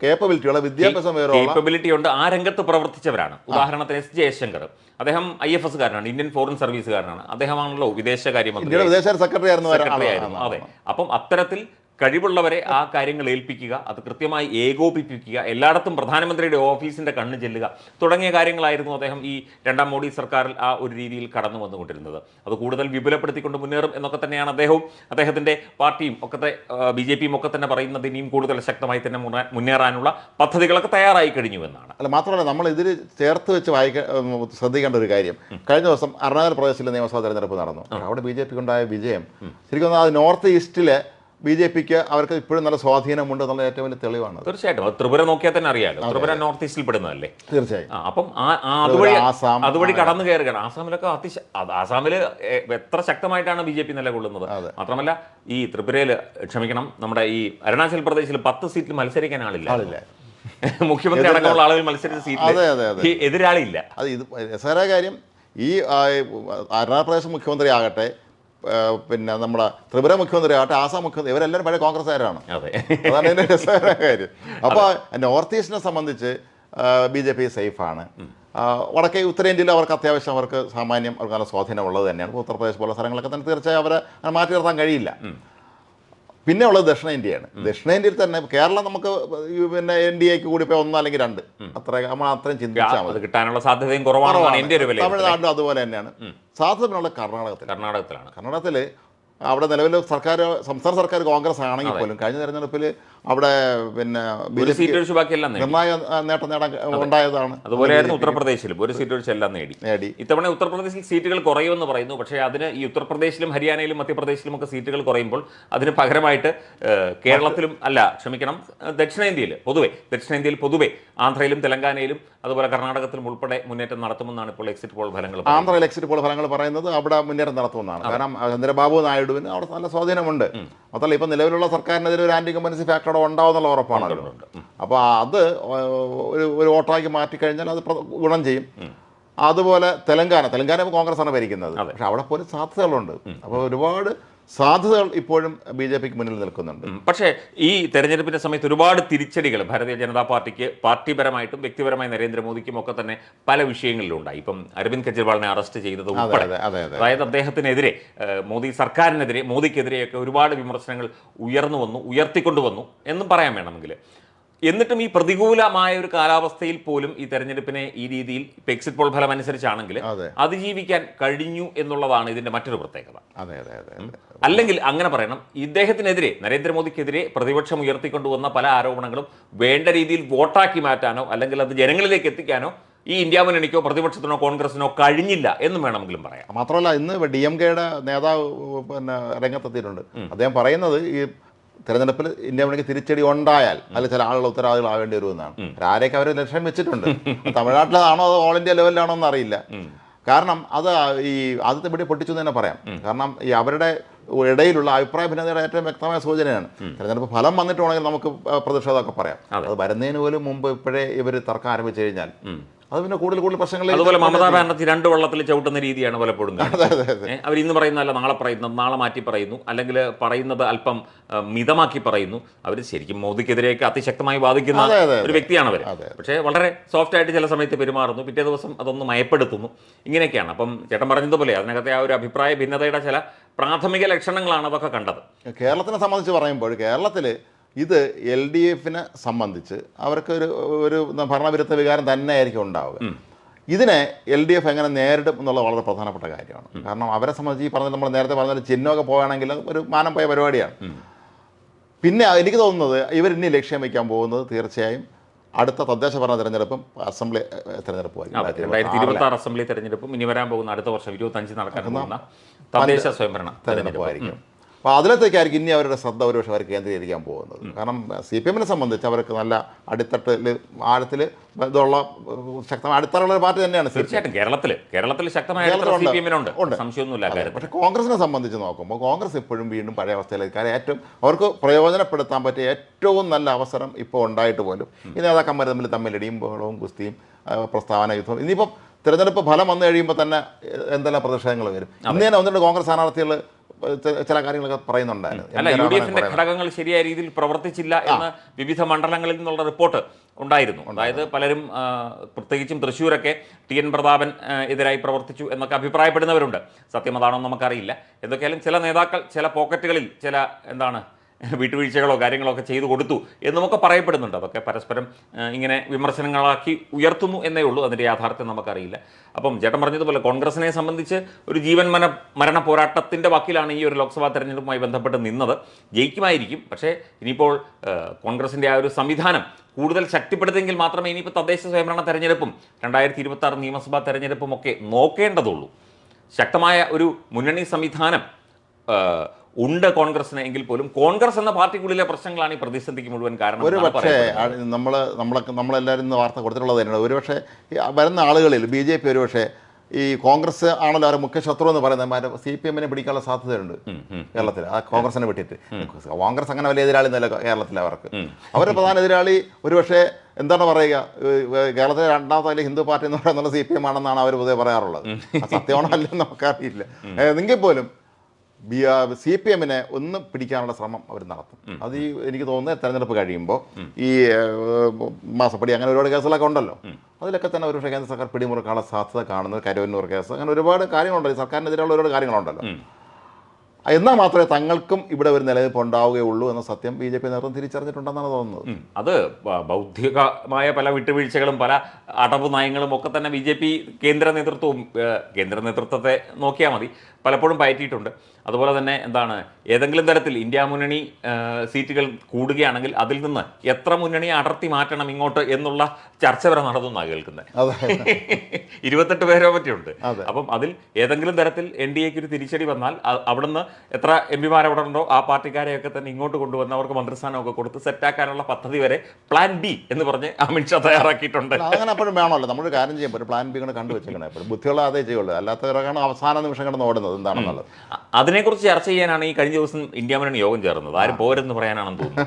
കേപ്പബിലിറ്റിയുള്ള വിദ്യാഭ്യാസം കേപ്പബിലിറ്റി ഉണ്ട്. ആ രംഗത്ത് പ്രവർത്തിച്ചവരാണ്. ഉദാഹരണത്തിന് S ജയശങ്കർ, അദ്ദേഹം IFS കാരനാണ്, ഇന്ത്യൻ ഫോറിൻ സർവീസുകാരനാണ്. അദ്ദേഹമാണല്ലോ വിദേശകാര്യമന്ത്രി, വിദേശ സെക്രട്ടറി ആയിരുന്നു. അതെ. അപ്പം അത്തരത്തിൽ കഴിവുള്ളവരെ ആ കാര്യങ്ങൾ ഏൽപ്പിക്കുക, അത് കൃത്യമായി ഏകോപിപ്പിക്കുക, എല്ലായിടത്തും പ്രധാനമന്ത്രിയുടെ ഓഫീസിന്റെ കണ്ണ് ചെല്ലുക തുടങ്ങിയ കാര്യങ്ങളായിരുന്നു അദ്ദേഹം ഈ രണ്ടാം മോഡി സർക്കാരിൽ ആ ഒരു രീതിയിൽ കടന്നു വന്നുകൊണ്ടിരുന്നത്. അത് കൂടുതൽ വിപുലപ്പെടുത്തിക്കൊണ്ട് മുന്നേറും എന്നൊക്കെ തന്നെയാണ് അദ്ദേഹവും അദ്ദേഹത്തിന്റെ പാർട്ടിയും ഒക്കെ BJPയും ഒക്കെ തന്നെ പറയുന്നത്. ഇനിയും കൂടുതൽ ശക്തമായി തന്നെ മുന്നേറാനുള്ള പദ്ധതികളൊക്കെ തയ്യാറായി കഴിഞ്ഞു എന്നാണ്. അല്ല, മാത്രമല്ല നമ്മൾ ഇതിൽ ചേർത്ത് വെച്ച് ശ്രദ്ധിക്കേണ്ട ഒരു കാര്യം, കഴിഞ്ഞ ദിവസം അരുണാചൽ പ്രദേശിലെ നിയമസഭാ തെരഞ്ഞെടുപ്പ് നടന്നു. അവിടെ BJPക്ക് ഉണ്ടായ വിജയം ശരിക്കും അത് നോർത്ത് ഈസ്റ്റിലെ BJPക്ക് അവർക്ക് ഇപ്പോഴും നല്ല സ്വാധീനമുണ്ട് എന്നുള്ള ഏറ്റവും വലിയ തെളിവാണ്. തീർച്ചയായിട്ടും. അത് ത്രിപുര നോക്കിയാൽ തന്നെ അറിയാലോ, ത്രിപുര നോർത്ത് ഈസ്റ്റിൽ പെടുന്നതല്ലേ. തീർച്ചയായും. അപ്പം അതുവഴി കടന്നു കയറുകയാണ്. ആസാമിലൊക്കെ ആസാമിൽ എത്ര ശക്തമായിട്ടാണ് BJP നിലകൊള്ളുന്നത്. മാത്രമല്ല ഈ ത്രിപുരയിൽ, ക്ഷമിക്കണം, നമ്മുടെ ഈ അരുണാചൽ പ്രദേശിൽ 10 സീറ്റിൽ മത്സരിക്കാൻ ആളില്ല. മുഖ്യമന്ത്രി അടക്കമുള്ള ആളുകൾ മത്സരിച്ച സീറ്റിൽ എതിരാളിയില്ല. അത് ഇത് രസകരമായ കാര്യം, ഈ അരുണാചൽ പ്രദേശ് മുഖ്യമന്ത്രി ആകട്ടെ, പിന്നെ നമ്മുടെ ത്രിപുര മുഖ്യമന്ത്രി ആകട്ടെ, ആസാം മുഖ്യമന്ത്രി, ഇവരെല്ലാവരും പഴയ കോൺഗ്രസ്സുകാരാണ്. അതാണ് ഇതിൻ്റെ രസകരമായ കാര്യം. അപ്പോൾ നോർത്ത് ഈസ്റ്റിനെ സംബന്ധിച്ച് BJP സേഫാണ്. വടക്കേ ഉത്തരേന്ത്യയിൽ അവർക്ക് അത്യാവശ്യം അവർക്ക് സാമാന്യം അവർക്ക് നല്ല സ്വാധീനമുള്ളത് തന്നെയാണ്. ഉത്തർപ്രദേശ് പോലുള്ള സ്ഥലങ്ങളൊക്കെ തന്നെ തീർച്ചയായും അവരെ മാറ്റി നിർത്താൻ കഴിയില്ല. പിന്നെ ഉള്ളത് ദക്ഷിണേന്ത്യയാണ്. ദക്ഷിണേന്ത്യയിൽ തന്നെ കേരളം നമുക്ക് പിന്നെ NDAക്ക് കൂടി ഇപ്പോൾ 1 അല്ലെങ്കിൽ 2 അത്ര നമ്മൾ അത്രയും ചിന്തിച്ചാൽ മതി. കിട്ടാനുള്ള സാധ്യതയും കുറവാണ്. തമിഴ്നാട്ടിലും അതുപോലെ തന്നെയാണ്. സാധ്യതയുള്ള കർണാടകത്തിൽ അവിടെ നിലവിൽ സംസ്ഥാന സർക്കാർ കോൺഗ്രസ് ആണെങ്കിൽ പോലും കഴിഞ്ഞ തെരഞ്ഞെടുപ്പിൽ അവിടെ പിന്നെ നിർണായക നേട്ടം നേടാൻ ഉണ്ടായതാണ്. അതുപോലെയായിരുന്നു ഉത്തർപ്രദേശിലും, ഒരു സീറ്റ് ഒഴിച്ച് എല്ലാം നേടി. ഇത്തവണ ഉത്തർപ്രദേശിൽ സീറ്റുകൾ കുറയുമെന്ന് പറയുന്നു. പക്ഷേ അതിന് ഈ ഉത്തർപ്രദേശിലും ഹരിയാനയിലും മധ്യപ്രദേശിലും ഒക്കെ സീറ്റുകൾ കുറയുമ്പോൾ അതിന് പകരമായിട്ട് കേരളത്തിലും ദക്ഷിണേന്ത്യയിൽ പൊതുവെ ആന്ധ്രയിലും തെലങ്കാനയിലും അതുപോലെ കർണാടകത്തിലും ഉൾപ്പെടെ മുന്നേറ്റം നടത്തുമെന്നാണ് ഇപ്പോൾ എക്സിറ്റ് പോൾ ഫലങ്ങൾ. ആന്ധ്രയിൽ എക്സിറ്റ് പോൾ ഫലങ്ങൾ പറയുന്നത് അവിടെ മുന്നേറ്റം നടത്തുമെന്നാണ്. കാരണം ചന്ദ്രബാബു നായിഡുവിന് അവിടെ നല്ല സ്വാധീനമുണ്ട്. മാത്രമല്ല ഇപ്പം നിലവിലുള്ള സർക്കാരിനെതിരെ ഒരു ആന്റി ഇൻകംബൻസി ഫാക്ടർ അവിടെ ഉണ്ടാവുന്നുള്ള ഉറപ്പാണല്ലോ. അപ്പോൾ അത് ഒരു വോട്ടാക്കി മാറ്റിക്കഴിഞ്ഞാൽ അത് ഗുണം ചെയ്യും. അതുപോലെ തെലങ്കാന കോൺഗ്രസ് ആണ് ഭരിക്കുന്നത്. പക്ഷെ അവിടെ പോലും സാധ്യതകളുണ്ട്. അപ്പോൾ ഒരുപാട് സാധ്യതകൾ ഇപ്പോഴും BJPക്ക് മുന്നിൽ നിൽക്കുന്നുണ്ട്. പക്ഷേ ഈ തെരഞ്ഞെടുപ്പിന്റെ സമയത്ത് ഒരുപാട് തിരിച്ചടികൾ ഭാരതീയ ജനതാ പാർട്ടിക്ക് പാർട്ടിപരമായിട്ടും വ്യക്തിപരമായി നരേന്ദ്രമോദിക്കും ഒക്കെ തന്നെ പല വിഷയങ്ങളിലും ഉണ്ടായി. ഇപ്പം അരവിന്ദ് കെജ്രിവാളിനെ അറസ്റ്റ് ചെയ്തത് ഉൾപ്പെടെ, അതായത് അദ്ദേഹത്തിനെതിരെ, മോദി സർക്കാരിനെതിരെ, മോദിക്കെതിരെയൊക്കെ ഒരുപാട് വിമർശനങ്ങൾ ഉയർത്തിക്കൊണ്ടുവന്നു എന്നും പറയാൻ വേണമെങ്കിൽ. എന്നിട്ടും ഈ പ്രതികൂലമായ ഒരു കാലാവസ്ഥയിൽ പോലും ഈ തെരഞ്ഞെടുപ്പിനെ ഈ രീതിയിൽ എക്സിറ്റ് പോൾ ഫലം അനുസരിച്ചാണെങ്കിൽ അതിജീവിക്കാൻ കഴിഞ്ഞു എന്നുള്ളതാണ് ഇതിന്റെ മറ്റൊരു പ്രത്യേകത. അല്ലെങ്കിൽ അങ്ങനെ പറയണം, ഇദ്ദേഹത്തിനെതിരെ, നരേന്ദ്രമോദിക്കെതിരെ പ്രതിപക്ഷം ഉയർത്തിക്കൊണ്ടുവന്ന പല ആരോപണങ്ങളും വേണ്ട രീതിയിൽ വോട്ടാക്കി മാറ്റാനോ അല്ലെങ്കിൽ അത് ജനങ്ങളിലേക്ക് എത്തിക്കാനോ ഈ ഇന്ത്യ മുന്നണിക്കോ പ്രതിപക്ഷത്തിനോ കോൺഗ്രസിനോ കഴിഞ്ഞില്ല എന്നും വേണമെങ്കിലും പറയാം. മാത്രമല്ല ഇന്ന് DMKയുടെ നേതാവ് പിന്നെ രംഗത്തെത്തിയിട്ടുണ്ട്. അദ്ദേഹം പറയുന്നത് ഈ തെരഞ്ഞെടുപ്പിൽ ഇന്ത്യ മുന്നണിക്ക് തിരിച്ചടി ഉണ്ടായാൽ അതിൽ ചില ആളുകൾ ഉത്തരവാദികളാവേണ്ടി വരുമെന്നാണ്. ആരെയൊക്കെ അവർ ലക്ഷ്യം വെച്ചിട്ടുണ്ട്. തമിഴ്നാട്ടിലാണോ അതോ ഓൾ ഇന്ത്യ ലെവലിലാണോ എന്നറിയില്ല. കാരണം അത് ഈ ആദ്യത്തെ പിടി പൊട്ടിച്ചു എന്ന് തന്നെ പറയാം. കാരണം ഈ അവരുടെ ഇടയിലുള്ള അഭിപ്രായ ഭിന്നതയുടെ ഏറ്റവും വ്യക്തമായ സൂചനയാണ്. തെരഞ്ഞെടുപ്പ് ഫലം വന്നിട്ടുണ്ടെങ്കിൽ നമുക്ക് പ്രതിഷേധമൊക്കെ പറയാം. അത് വരുന്നതിന് പോലും മുമ്പ് ഇപ്പോഴേ ഇവർ തർക്കം ആരംഭിച്ചു കഴിഞ്ഞാൽ അത് പിന്നെ കൂടുതൽ പ്രശ്നങ്ങൾ. അതുപോലെ മമതാ ബാനർജി 2 വള്ളത്തിൽ ചവിട്ടുന്ന രീതിയാണ് പലപ്പോഴും അവർ ഇന്ന് പറയുന്നതല്ല നാളെ പറയുന്നത്, നാളെ മാറ്റി പറയുന്നു, അല്ലെങ്കിൽ പറയുന്നത് അല്പം മിതമാക്കി പറയുന്നു. അവർ ശരിക്കും മോദിക്കെതിരെയൊക്കെ അതിശക്തമായി ബാധിക്കുന്ന ഒരു വ്യക്തിയാണ് അവർ. പക്ഷേ വളരെ സോഫ്റ്റ് ആയിട്ട് ചില സമയത്ത് പെരുമാറുന്നു, പിറ്റേ ദിവസം അതൊന്ന് മയപ്പെടുത്തുന്നു. ഇങ്ങനെയൊക്കെയാണ്. അപ്പം ചേട്ടൻ പറഞ്ഞതുപോലെ അതിനകത്തെ ആ ഒരു അഭിപ്രായ ഭിന്നതയുടെ ചില പ്രാഥമിക ലക്ഷണങ്ങളാണ് അതൊക്കെ കണ്ടത്. കേരളത്തിനെ സംബന്ധിച്ച് പറയുമ്പോൾ കേരളത്തിൽ ഇത് LDFനെ സംബന്ധിച്ച് അവർക്ക് ഒരു ഭരണവിരുദ്ധ വികാരം തന്നെയായിരിക്കും ഉണ്ടാവുക. ഇതിനെ LDF എങ്ങനെ നേരിടും എന്നുള്ളത് വളരെ പ്രധാനപ്പെട്ട കാര്യമാണ്. കാരണം അവരെ സംബന്ധിച്ച് ഈ പറഞ്ഞ നമ്മൾ നേരത്തെ പറഞ്ഞ ചിഹ്നമൊക്കെ പോകുകയാണെങ്കിൽ ഒരു മാനം പോയ പരിപാടിയാണ്. പിന്നെ എനിക്ക് തോന്നുന്നത് ഇവർ ഇനി ലക്ഷ്യം വയ്ക്കാൻ പോകുന്നത് തീർച്ചയായും അടുത്ത തദ്ദേശ ഭരണ തെരഞ്ഞെടുപ്പും അസംബ്ലി തെരഞ്ഞെടുപ്പുമായിരിക്കും. 2026 അസംബ്ലി തെരഞ്ഞെടുപ്പും ഇനി വരാൻ പോകുന്ന അടുത്ത വർഷം 25 നടക്കാൻ പോകുന്ന തദ്ദേശ സ്വയംഭരണ തെരഞ്ഞെടുപ്പായിരിക്കും. അപ്പോൾ അതിലത്തേക്കായിരിക്കും ഇനി അവരുടെ ശ്രദ്ധ ഒരുപക്ഷെ അവർ കേന്ദ്രീകരിക്കാൻ പോകുന്നത്. കാരണം CPM-നെ സംബന്ധിച്ച് അവർക്ക് നല്ല അടിത്തട്ടിൽ ആഴത്തിൽ ഇതുള്ള ശക്തമായ അടിത്തറയുള്ള ഒരു പാർട്ടി തന്നെയാണ്. തീർച്ചയായിട്ടും കേരളത്തിൽ ശക്തമായ സംശയമൊന്നുമില്ല. പക്ഷേ കോൺഗ്രസിനെ സംബന്ധിച്ച് നോക്കുമ്പോൾ കോൺഗ്രസ് ഇപ്പോഴും വീണ്ടും പഴയ അവസ്ഥയിലേക്ക്. കാര്യം ഏറ്റവും അവർക്ക് പ്രയോജനപ്പെടുത്താൻ പറ്റിയ ഏറ്റവും നല്ല അവസരം ഇപ്പോൾ ഉണ്ടായിട്ട് പോലും ഈ നേതാക്കന്മാർ തമ്മിലിടിയും ബഹളവും കുസ്തിയും പ്രസ്താവന യുദ്ധവും. ഇനിയിപ്പം തിരഞ്ഞെടുപ്പ് ഫലം വന്നു കഴിയുമ്പോൾ തന്നെ എന്തെല്ലാം പ്രതിഷേധങ്ങൾ വരും. ഇന്ന് തന്നെ 1-2 കോൺഗ്രസ് സ്ഥാനാർത്ഥികൾ ചില കാര്യങ്ങളൊക്കെ പറയുന്നുണ്ടായിരുന്നു. അല്ല, UDF ഘടകങ്ങൾ ശരിയായ രീതിയിൽ പ്രവർത്തിച്ചില്ല എന്ന് വിവിധ മണ്ഡലങ്ങളിൽ നിന്നുള്ള റിപ്പോർട്ട് ഉണ്ടായിരുന്നു. അതായത് പലരും പ്രത്യേകിച്ചും തൃശ്ശൂരൊക്കെ TN പ്രതാപൻ എതിരായി പ്രവർത്തിച്ചു എന്നൊക്കെ അഭിപ്രായപ്പെടുന്നവരുണ്ട്. സത്യം അതാണോ നമുക്കറിയില്ല. എന്തൊക്കെയാലും ചില നേതാക്കൾ ചില പോക്കറ്റുകളിൽ ചില വിട്ടുവീഴ്ചകളോ കാര്യങ്ങളോ ഒക്കെ ചെയ്തു കൊടുത്തു എന്നൊക്കെ പറയപ്പെടുന്നുണ്ട്. അതൊക്കെ പരസ്പരം ഇങ്ങനെ വിമർശനങ്ങളാക്കി ഉയർത്തുന്നു എന്നേ ഉള്ളൂ. അതിൻ്റെ യാഥാർത്ഥ്യം നമുക്കറിയില്ല. അപ്പം ചേട്ടൻ പറഞ്ഞതുപോലെ കോൺഗ്രസിനെ സംബന്ധിച്ച് ഒരു ജീവൻ മരണ പോരാട്ടത്തിൻ്റെ വക്കിലാണ് ഈ ഒരു ലോക്സഭാ തെരഞ്ഞെടുപ്പുമായി ബന്ധപ്പെട്ട് നിന്നത്. ജയിക്കുമായിരിക്കും. പക്ഷേ ഇനിയിപ്പോൾ കോൺഗ്രസിൻ്റെ ആ ഒരു സംവിധാനം കൂടുതൽ ശക്തിപ്പെടുത്തിയെങ്കിൽ മാത്രമേ ഇനിയിപ്പോൾ തദ്ദേശ സ്വയംഭരണ തെരഞ്ഞെടുപ്പും 2026 നിയമസഭാ തെരഞ്ഞെടുപ്പും ഒക്കെ നോക്കേണ്ടതുള്ളൂ. ശക്തമായ ഒരു മുന്നണി സംവിധാനം ഉണ്ട് കോൺഗ്രസിന് എങ്കിൽ പോലും കോൺഗ്രസ് എന്ന പാർട്ടിക്കുള്ളിലെ പ്രശ്നങ്ങളാണ് ഈ പ്രതിസന്ധിക്ക് മുഴുവൻ കാരണം. ഒരു പക്ഷേ നമ്മളെല്ലാവരും ഇന്ന് വാർത്ത കൊടുത്തിട്ടുള്ളത് തന്നെയാണ്. ഒരുപക്ഷെ വരുന്ന ആളുകളിൽ BJP ഒരുപക്ഷെ ഈ കോൺഗ്രസ് ആണല്ലോ അവരുടെ മുഖ്യ ശത്രു എന്ന് പറയുന്നത് CPM-നെ പിടിക്കാനുള്ള സാധ്യതയുണ്ട് കേരളത്തിൽ. ആ കോൺഗ്രസിനെ വിട്ടിട്ട് കോൺഗ്രസ് അങ്ങനെ വലിയ എതിരാളി എന്നല്ല കേരളത്തിൽ അവർക്ക്. അവരുടെ പ്രധാന എതിരാളി ഒരുപക്ഷെ എന്താണ് പറയുക, കേരളത്തിലെ രണ്ടാമത്തെ ഹിന്ദു പാർട്ടി എന്ന് പറയുന്നത് CPM ആണെന്നാണ് അവർ പൊതുവെ പറയാറുള്ളത്. സത്യമാണോ അല്ലെന്ന് നമുക്കറിയില്ല. എങ്കിൽ പോലും CPM-നെ ഒന്ന് പിടിക്കാനുള്ള ശ്രമം അവർ നടത്തും. അത് എനിക്ക് തോന്നുന്നത് തെരഞ്ഞെടുപ്പ് കഴിയുമ്പോൾ ഈ മാസപ്പടി അങ്ങനെ ഒരുപാട് കേസുകളൊക്കെ ഉണ്ടല്ലോ, അതിലൊക്കെ തന്നെ ഒരുപക്ഷെ കേന്ദ്ര സർക്കാർ പിടിമുറുക്കാനുള്ള സാധ്യത കാണുന്നത്. കരുവന്നൂർ കേസ്, അങ്ങനെ ഒരുപാട് കാര്യങ്ങളുണ്ടല്ലോ, സർക്കാരിനെതിരെയുള്ള ഒരുപാട് കാര്യങ്ങളുണ്ടല്ലോ. എന്നാൽ മാത്രമേ തങ്ങൾക്കും ഇവിടെ ഒരു നിലനിൽപ്പ് ഉണ്ടാവുകയുള്ളൂ എന്ന സത്യം BJP നേതൃത്വം തിരിച്ചറിഞ്ഞിട്ടുണ്ടെന്നാണ് തോന്നുന്നത്. അത് ബൗദ്ധികമായ പല വിട്ടുവീഴ്ചകളും പല അടവ് നയങ്ങളും ഒക്കെ തന്നെ BJP കേന്ദ്ര നേതൃത്വത്തെ നോക്കിയാൽ മതി പലപ്പോഴും പയറ്റിയിട്ടുണ്ട്. അതുപോലെ തന്നെ ഏതെങ്കിലും തരത്തിൽ ഇന്ത്യ മുന്നണി സീറ്റുകൾ കൂടുകയാണെങ്കിൽ അതിൽ നിന്ന് എത്ര മുന്നണി അടർത്തി മാറ്റണം ഇങ്ങോട്ട് എന്നുള്ള ചർച്ച വരെ നടത്തുന്നതാണ് കേൾക്കുന്നത്. 28 പേരെ പറ്റിയുണ്ട്. അപ്പം അതിൽ ഏതെങ്കിലും തരത്തിൽ NDAക്ക് ഒരു തിരിച്ചടി വന്നാൽ അവിടുന്ന് എത്ര MP-മാർ അവിടെ ഉണ്ടോ ആ പാർട്ടിക്കാരെയൊക്കെ തന്നെ ഇങ്ങോട്ട് കൊണ്ടുവന്ന് അവർക്ക് മന്ത്രിസ്ഥാനമൊക്കെ കൊടുത്ത് സെറ്റാക്കാനുള്ള പദ്ധതി വരെ പ്ലാൻ B എന്ന് പറഞ്ഞ് അമിത്ഷാ തയ്യാറാക്കിയിട്ടുണ്ട്. അങ്ങനെ എപ്പോഴും വേണമല്ലോ, നമ്മളൊരു കാര്യം ചെയ്യുമ്പോൾ ഒരു പ്ലാൻ B കൂടെ കണ്ടുവെച്ചേക്കണം. എപ്പോഴും ബുദ്ധിയുള്ള അതേ ചെയ്യുള്ളൂ, അല്ലാത്തവരൊക്കെയാണ് അവസാന നിമിഷം കിടന്ന് ഓടുന്നത് എന്താണെന്നുള്ളത്. അതിനെക്കുറിച്ച് ചർച്ച ചെയ്യാനാണ് ഈ കഴിഞ്ഞ ദിവസം ഇന്ത്യ മുന്നണി യോഗം ചേർന്നത്. ആരും പോരെന്ന് പറയാനാണെന്ന് തോന്നുന്നു.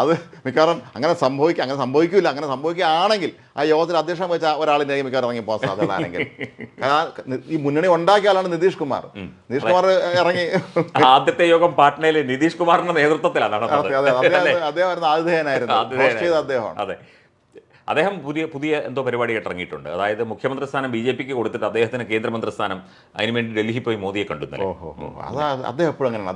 അത് മിക്കവാറും അങ്ങനെ സംഭവിക്കില്ല. അങ്ങനെ സംഭവിക്കുകയാണെങ്കിൽ ആ യോഗത്തിൽ അധ്യക്ഷം വെച്ച ഒരാളിൻ്റെ മിക്കവാറും ഇറങ്ങി പോകാൻ സാധ്യതയാണെങ്കിൽ ഈ മുന്നണി ഉണ്ടാക്കിയാലാണ് നിതീഷ് കുമാർ ഇറങ്ങി ആദ്യത്തെ യോഗം പാട്നയിലെ നിതീഷ് കുമാറിന്റെ നേതൃത്വത്തിലാണ് അദ്ദേഹം ആതിഥേയനായിരുന്നു. അദ്ദേഹമാണ്. അതെ, അദ്ദേഹം പുതിയ എന്തോ പരിപാടിയായിട്ട് ഇറങ്ങിയിട്ടുണ്ട്. അതായത് മുഖ്യമന്ത്രി സ്ഥാനം BJPക്ക് കൊടുത്തിട്ട് അദ്ദേഹത്തിന് കേന്ദ്രമന്ത്രി സ്ഥാനം, അതിനുവേണ്ടി ഡൽഹിയിൽ പോയി മോദിയെ കണ്ടു. അദ്ദേഹം എപ്പോഴും അങ്ങനെയാണ്.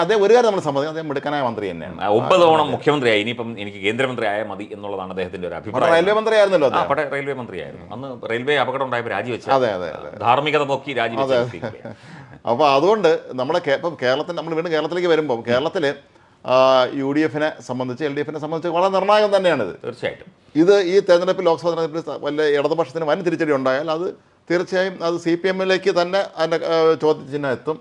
അദ്ദേഹം ഒരു കാര്യം നമ്മൾ സമ്മതിക്കും, അദ്ദേഹം മിടുക്കനായ മന്ത്രി തന്നെയാണ്. 9 തവണ മുഖ്യമന്ത്രിയായി, ഇനിയിപ്പം എനിക്ക് കേന്ദ്രമന്ത്രി ആയാൽ മതി എന്നുള്ളതാണ് അദ്ദേഹത്തിന്റെ ഒരു അഭിപ്രായം. റെയിൽവേ മന്ത്രി ആയിരുന്നല്ലോ, അവിടെ റെയിൽവേ മന്ത്രിയായിരുന്നു. അന്ന് റെയിൽവേ അപകടം ഉണ്ടായപ്പോൾ രാജിവെച്ച ധാർമ്മികത നോക്കി രാജിവെച്ച. അപ്പോൾ അതുകൊണ്ട് ഇപ്പം കേരളത്തിൽ നമ്മൾ വീണ്ടും കേരളത്തിലേക്ക് വരുമ്പോൾ കേരളത്തിൽ UDF-നെ സംബന്ധിച്ച് LDF-നെ സംബന്ധിച്ച് വളരെ നിർണായകം തന്നെയാണിത്. തീർച്ചയായിട്ടും ഈ തെരഞ്ഞെടുപ്പിൽ ലോക്സഭാ തെരഞ്ഞെടുപ്പിൽ വല്ല ഇടതുപക്ഷത്തിന് വൻ തിരിച്ചടി ഉണ്ടായാൽ അത് തീർച്ചയായും അത് CPM-ലേക്ക് തന്നെ അതിൻ്റെ ചോദ്യചിഹ്നം എത്തും.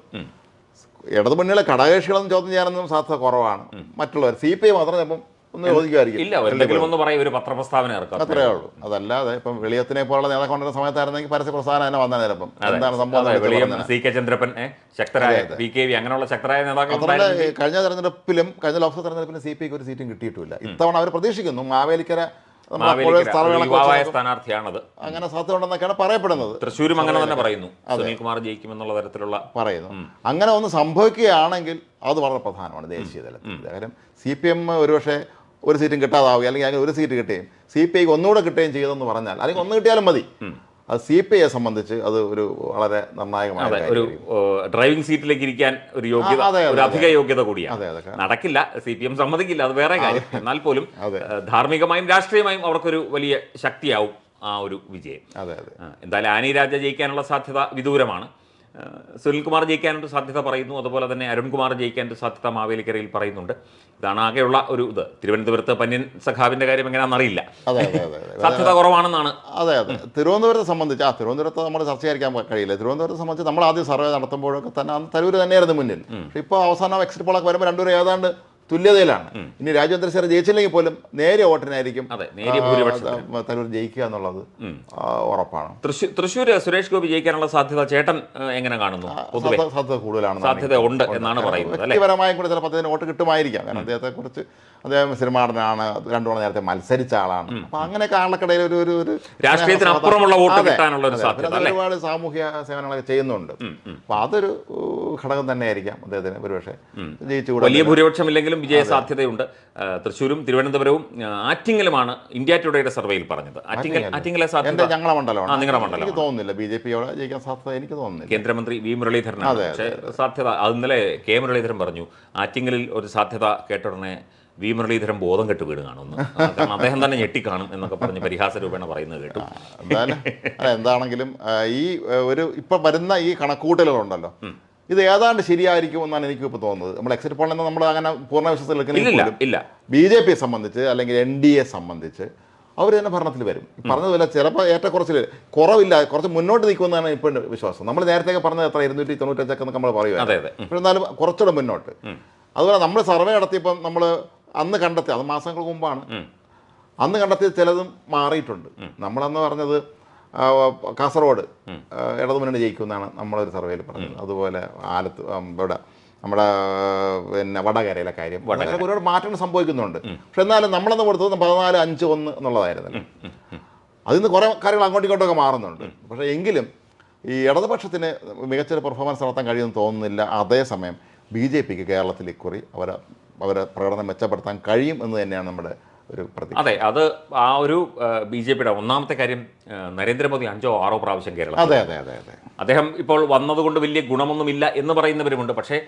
ഇടതുമുന്നണിയിലെ ഘടകകക്ഷികളൊന്നും ചോദ്യം ചെയ്യാനൊന്നും സാധ്യത കുറവാണ്. മറ്റുള്ളവർ CPI മാത്രം ചിലപ്പം ഒന്ന് ചോദിക്കുമായിരിക്കും, ഒരു പത്രപ്രസ്താവന ഇറക്കാം, അത്രേ ഉള്ളൂ. അതല്ലാതെ ഇപ്പം വെളിയത്തിനെ പോലുള്ള നേതാക്കളുടെ സമയത്തായിരുന്നെങ്കിൽ പരസ്യ പ്രസ്ഥാനം തന്നെ വന്നാൽ ചിലപ്പം എന്താണ് സംഭവം. CK ചന്ദ്രപ്പൻ, ശക്തരായ PKV അങ്ങനെയുള്ള ശക്തരായ നേതാക്കൾ. കഴിഞ്ഞ തെരഞ്ഞെടുപ്പിലും കഴിഞ്ഞ ലോക്സഭാ തെരഞ്ഞെടുപ്പിലും CPIക്ക് ഒരു സീറ്റും കിട്ടിയിട്ടില്ല. ഇത്തവണ അവർ പ്രതീക്ഷിക്കുന്നു. മാവേലിക്കര യുവാവായ സ്ഥാനാർത്ഥിയാണത്. അങ്ങനെ സാധ്യത ഉണ്ടെന്നൊക്കെയാണ് പറയപ്പെടുന്നത്. തൃശ്ശൂരും അങ്ങനെ തന്നെ പറയുന്നു, സുനിൽകുമാർ ജയിക്കുമെന്നുള്ള തരത്തിലുള്ള പറയുന്നു. അങ്ങനെ ഒന്ന് സംഭവിക്കുകയാണെങ്കിൽ അത് വളരെ പ്രധാനമാണ് ദേശീയ തലത്തിൽ. കാര്യം CPM ഒരുപക്ഷെ ഒരു സീറ്റും കിട്ടാതാവുക, അല്ലെങ്കിൽ അങ്ങനെ ഒരു സീറ്റ് കിട്ടുകയും CPI ഒന്നുകൂടെ കിട്ടുകയും ചെയ്തെന്ന് പറഞ്ഞാൽ, അല്ലെങ്കിൽ ഒന്ന് കിട്ടിയാലും മതി, അത് CPIയെ സംബന്ധിച്ച് അത് ഒരു വളരെ നിർണായകമായ ഒരു ഡ്രൈവിംഗ് സീറ്റിലേക്ക് ഇരിക്കാൻ ഒരു യോഗ്യത, ഒരു അധിക യോഗ്യത കൂടിയാണ്. നടക്കില്ല, CPM സമ്മതിക്കില്ല, അത് വേറെ കാര്യം. എന്നാൽ പോലും ധാർമ്മികമായും രാഷ്ട്രീയമായും അവർക്കൊരു വലിയ ശക്തിയാവും ആ ഒരു വിജയം. എന്തായാലും ആനി രാജ ജയിക്കാനുള്ള സാധ്യത വിദൂരമാണ്. സുനിൽകുമാർ ജയിക്കാനൊരു സാധ്യത പറയുന്നു, അതുപോലെ തന്നെ അരുൺകുമാർ ജയിക്കാനൊരു സാധ്യത മാവേലിക്കരയിൽ പറയുന്നുണ്ട്. ഇതാണ് ആകെയുള്ള ഒരു ഇത്. തിരുവനന്തപുരത്ത് പന്യൻ സഖാവിന്റെ കാര്യം എങ്ങനെയാണെന്നറിയില്ല, സാധ്യത കുറവാണെന്നാണ്. അതെ. തിരുവനന്തപുരത്തെ സംബന്ധിച്ച് തിരുവനന്തപുരത്ത് നമ്മൾ ചർച്ച ചെയ്യാൻ കഴിയില്ല. തിരുവനന്തപുരത്തെ സംബന്ധിച്ച് നമ്മൾ ആദ്യം സർവേ നടത്തുമ്പോഴൊക്കെ തന്നെ തരൂർ തന്നെയായിരുന്നു മുന്നിൽ. പക്ഷേ ഇപ്പോൾ അവസാനം എക്സിറ്റ് പോളൊക്കെ വരുമ്പോൾ രണ്ടുപേരും ഏതാണ്ട് തുല്യതയിലാണ്. ഇനി രാജേന്ദ്രശേഖർ ജയിച്ചില്ലെങ്കിൽ പോലും നേരിയ വോട്ടിനായിരിക്കും തരൂർ ജയിക്കുക എന്നുള്ളത് ഉറപ്പാണ്. തൃശ്ശൂർ സുരേഷ് ഗോപി ജയിക്കാനുള്ള സാധ്യത ചേട്ടൻ എങ്ങനെ കാണുന്നു? സാധ്യത കൂടുതലാണ്, സാധ്യത ഉണ്ട് എന്നാണ് പറയുന്നത്. വ്യക്തിപരമായും കൂടി ചിലപ്പോൾ അദ്ദേഹത്തിന് വോട്ട് കിട്ടുമായിരിക്കാം. കാരണം അദ്ദേഹത്തെ കുറിച്ച്, അദ്ദേഹം സിനിമാടനാണ്, 2 തവണ നേരത്തെ മത്സരിച്ച ആളാണ്. അപ്പൊ അങ്ങനെയൊക്കെ ആളുകൾക്കിടയിൽ ഒരു രാഷ്ട്രീയത്തിനപ്പുറമുള്ള വോട്ട് കിട്ടാനുള്ള ഒരു സാധ്യത, ഒരുപാട് സാമൂഹ്യ സേവനങ്ങളൊക്കെ ചെയ്യുന്നുണ്ട്. അപ്പൊ അതൊരു ഘടകം തന്നെയായിരിക്കാം അദ്ദേഹത്തിന് ഒരുപക്ഷെ ജയിച്ചുകൂടാ. വലിയ ഭൂരിപക്ഷം ഇല്ലെങ്കിലും വിജയ സാധ്യതയുണ്ട്. തൃശ്ശൂരും തിരുവനന്തപുരവും ആറ്റിങ്ങലുമാണ് ഇന്ത്യ ടുഡേയുടെ സർവേയിൽ പറഞ്ഞത്. ആറ്റിങ്ങലെ സാധ്യത ഞങ്ങളുടെ മണ്ഡലമാണ്. നിങ്ങളുടെ മണ്ഡലം എനിക്ക് തോന്നുന്നില്ല BJP ജയിക്കാൻ സാധ്യത, എനിക്ക് തോന്നുന്നില്ല. കേന്ദ്രമന്ത്രി V മുരളീധരനാണ്. പക്ഷേ സാധ്യത അത് ഇന്നലെ K മുരളീധരൻ പറഞ്ഞു, ആറ്റിങ്ങലിൽ ഒരു സാധ്യത കേട്ടുടനെ V മുരളീധരൻ ബോധം കെട്ട് വീട് കാണുന്നു, കാരണം അദ്ദേഹം തന്നെ ഞെട്ടിക്കാണും എന്നൊക്കെ പറഞ്ഞ് പരിഹാസ രൂപേണ പറയുന്നത് കേട്ടു. എന്താണെങ്കിലും ഈ ഒരു ഇപ്പൊ വരുന്ന ഈ കണക്കൂട്ടലുകളുണ്ടല്ലോ, ഇത് ഏതാണ്ട് ശരിയായിരിക്കുമെന്നാണ് എനിക്ക് ഇപ്പോൾ തോന്നുന്നത്. നമ്മൾ എക്സിറ്റ് പോളിൽ നിന്ന് നമ്മൾ അങ്ങനെ പൂർണ്ണ വിശ്വാസത്തിലെടുക്കുന്നില്ല. BJP സംബന്ധിച്ച് അല്ലെങ്കിൽ NDA സംബന്ധിച്ച് അവർ തന്നെ ഭരണത്തിൽ വരും. പറഞ്ഞതുപോലെ ചിലപ്പോൾ ഏറ്റക്കുറച്ചിൽ കുറവില്ല, കുറച്ച് മുന്നോട്ട് നിൽക്കുമെന്നാണ് ഇപ്പോൾ വിശ്വാസം. നമ്മൾ നേരത്തെ പറഞ്ഞത് എത്ര 295 എന്നൊക്കെ നമ്മൾ പറയുക, പക്ഷെ എന്നാലും കുറച്ചുകൂടെ മുന്നോട്ട്. അതുപോലെ നമ്മൾ സർവേ നടത്തിയപ്പം നമ്മൾ അന്ന് കണ്ടെത്തി, അത് മാസങ്ങൾക്ക് മുമ്പാണ്, അന്ന് കണ്ടെത്തിയത് ചിലതും മാറിയിട്ടുണ്ട്. നമ്മളന്ന് പറഞ്ഞത് കാസർഗോഡ് ഇടതുമുന്നണി ജയിക്കുമെന്നാണ് നമ്മളൊരു സർവേയിൽ പറഞ്ഞത്. അതുപോലെ ഇവിടെ നമ്മുടെ വടകരയിലെ കാര്യം ഒരുപാട് മാറ്റങ്ങൾ സംഭവിക്കുന്നുണ്ട്. പക്ഷെ എന്നാലും നമ്മളന്ന് കൊടുത്തത് 14-5-1 എന്നുള്ളതായിരുന്നല്ലോ. അതിൽ നിന്ന് കുറേ കാര്യങ്ങൾ അങ്ങോട്ടും ഇങ്ങോട്ടൊക്കെ മാറുന്നുണ്ട്. പക്ഷേ എങ്കിലും ഈ ഇടതുപക്ഷത്തിന് മികച്ചൊരു പെർഫോമൻസ് നടത്താൻ കഴിയുമെന്ന് തോന്നുന്നില്ല. അതേസമയം BJPക്ക് കേരളത്തിൽ ഇക്കുറി അവരെ പ്രകടനം മെച്ചപ്പെടുത്താൻ കഴിയും എന്ന് തന്നെയാണ് നമ്മുടെ ഒരു പ്രതീക്ഷ. അതെ, അത് ആ ഒരു BJPയുടെ ഒന്നാമത്തെ കാര്യം, നരേന്ദ്രമോദി 5-6 പ്രാവശ്യം കേരളം. അതെ. അദ്ദേഹം ഇപ്പോൾ വന്നതുകൊണ്ട് വലിയ ഗുണമൊന്നുമില്ല എന്ന് പറയുന്നവരുമുണ്ട്. പക്ഷേ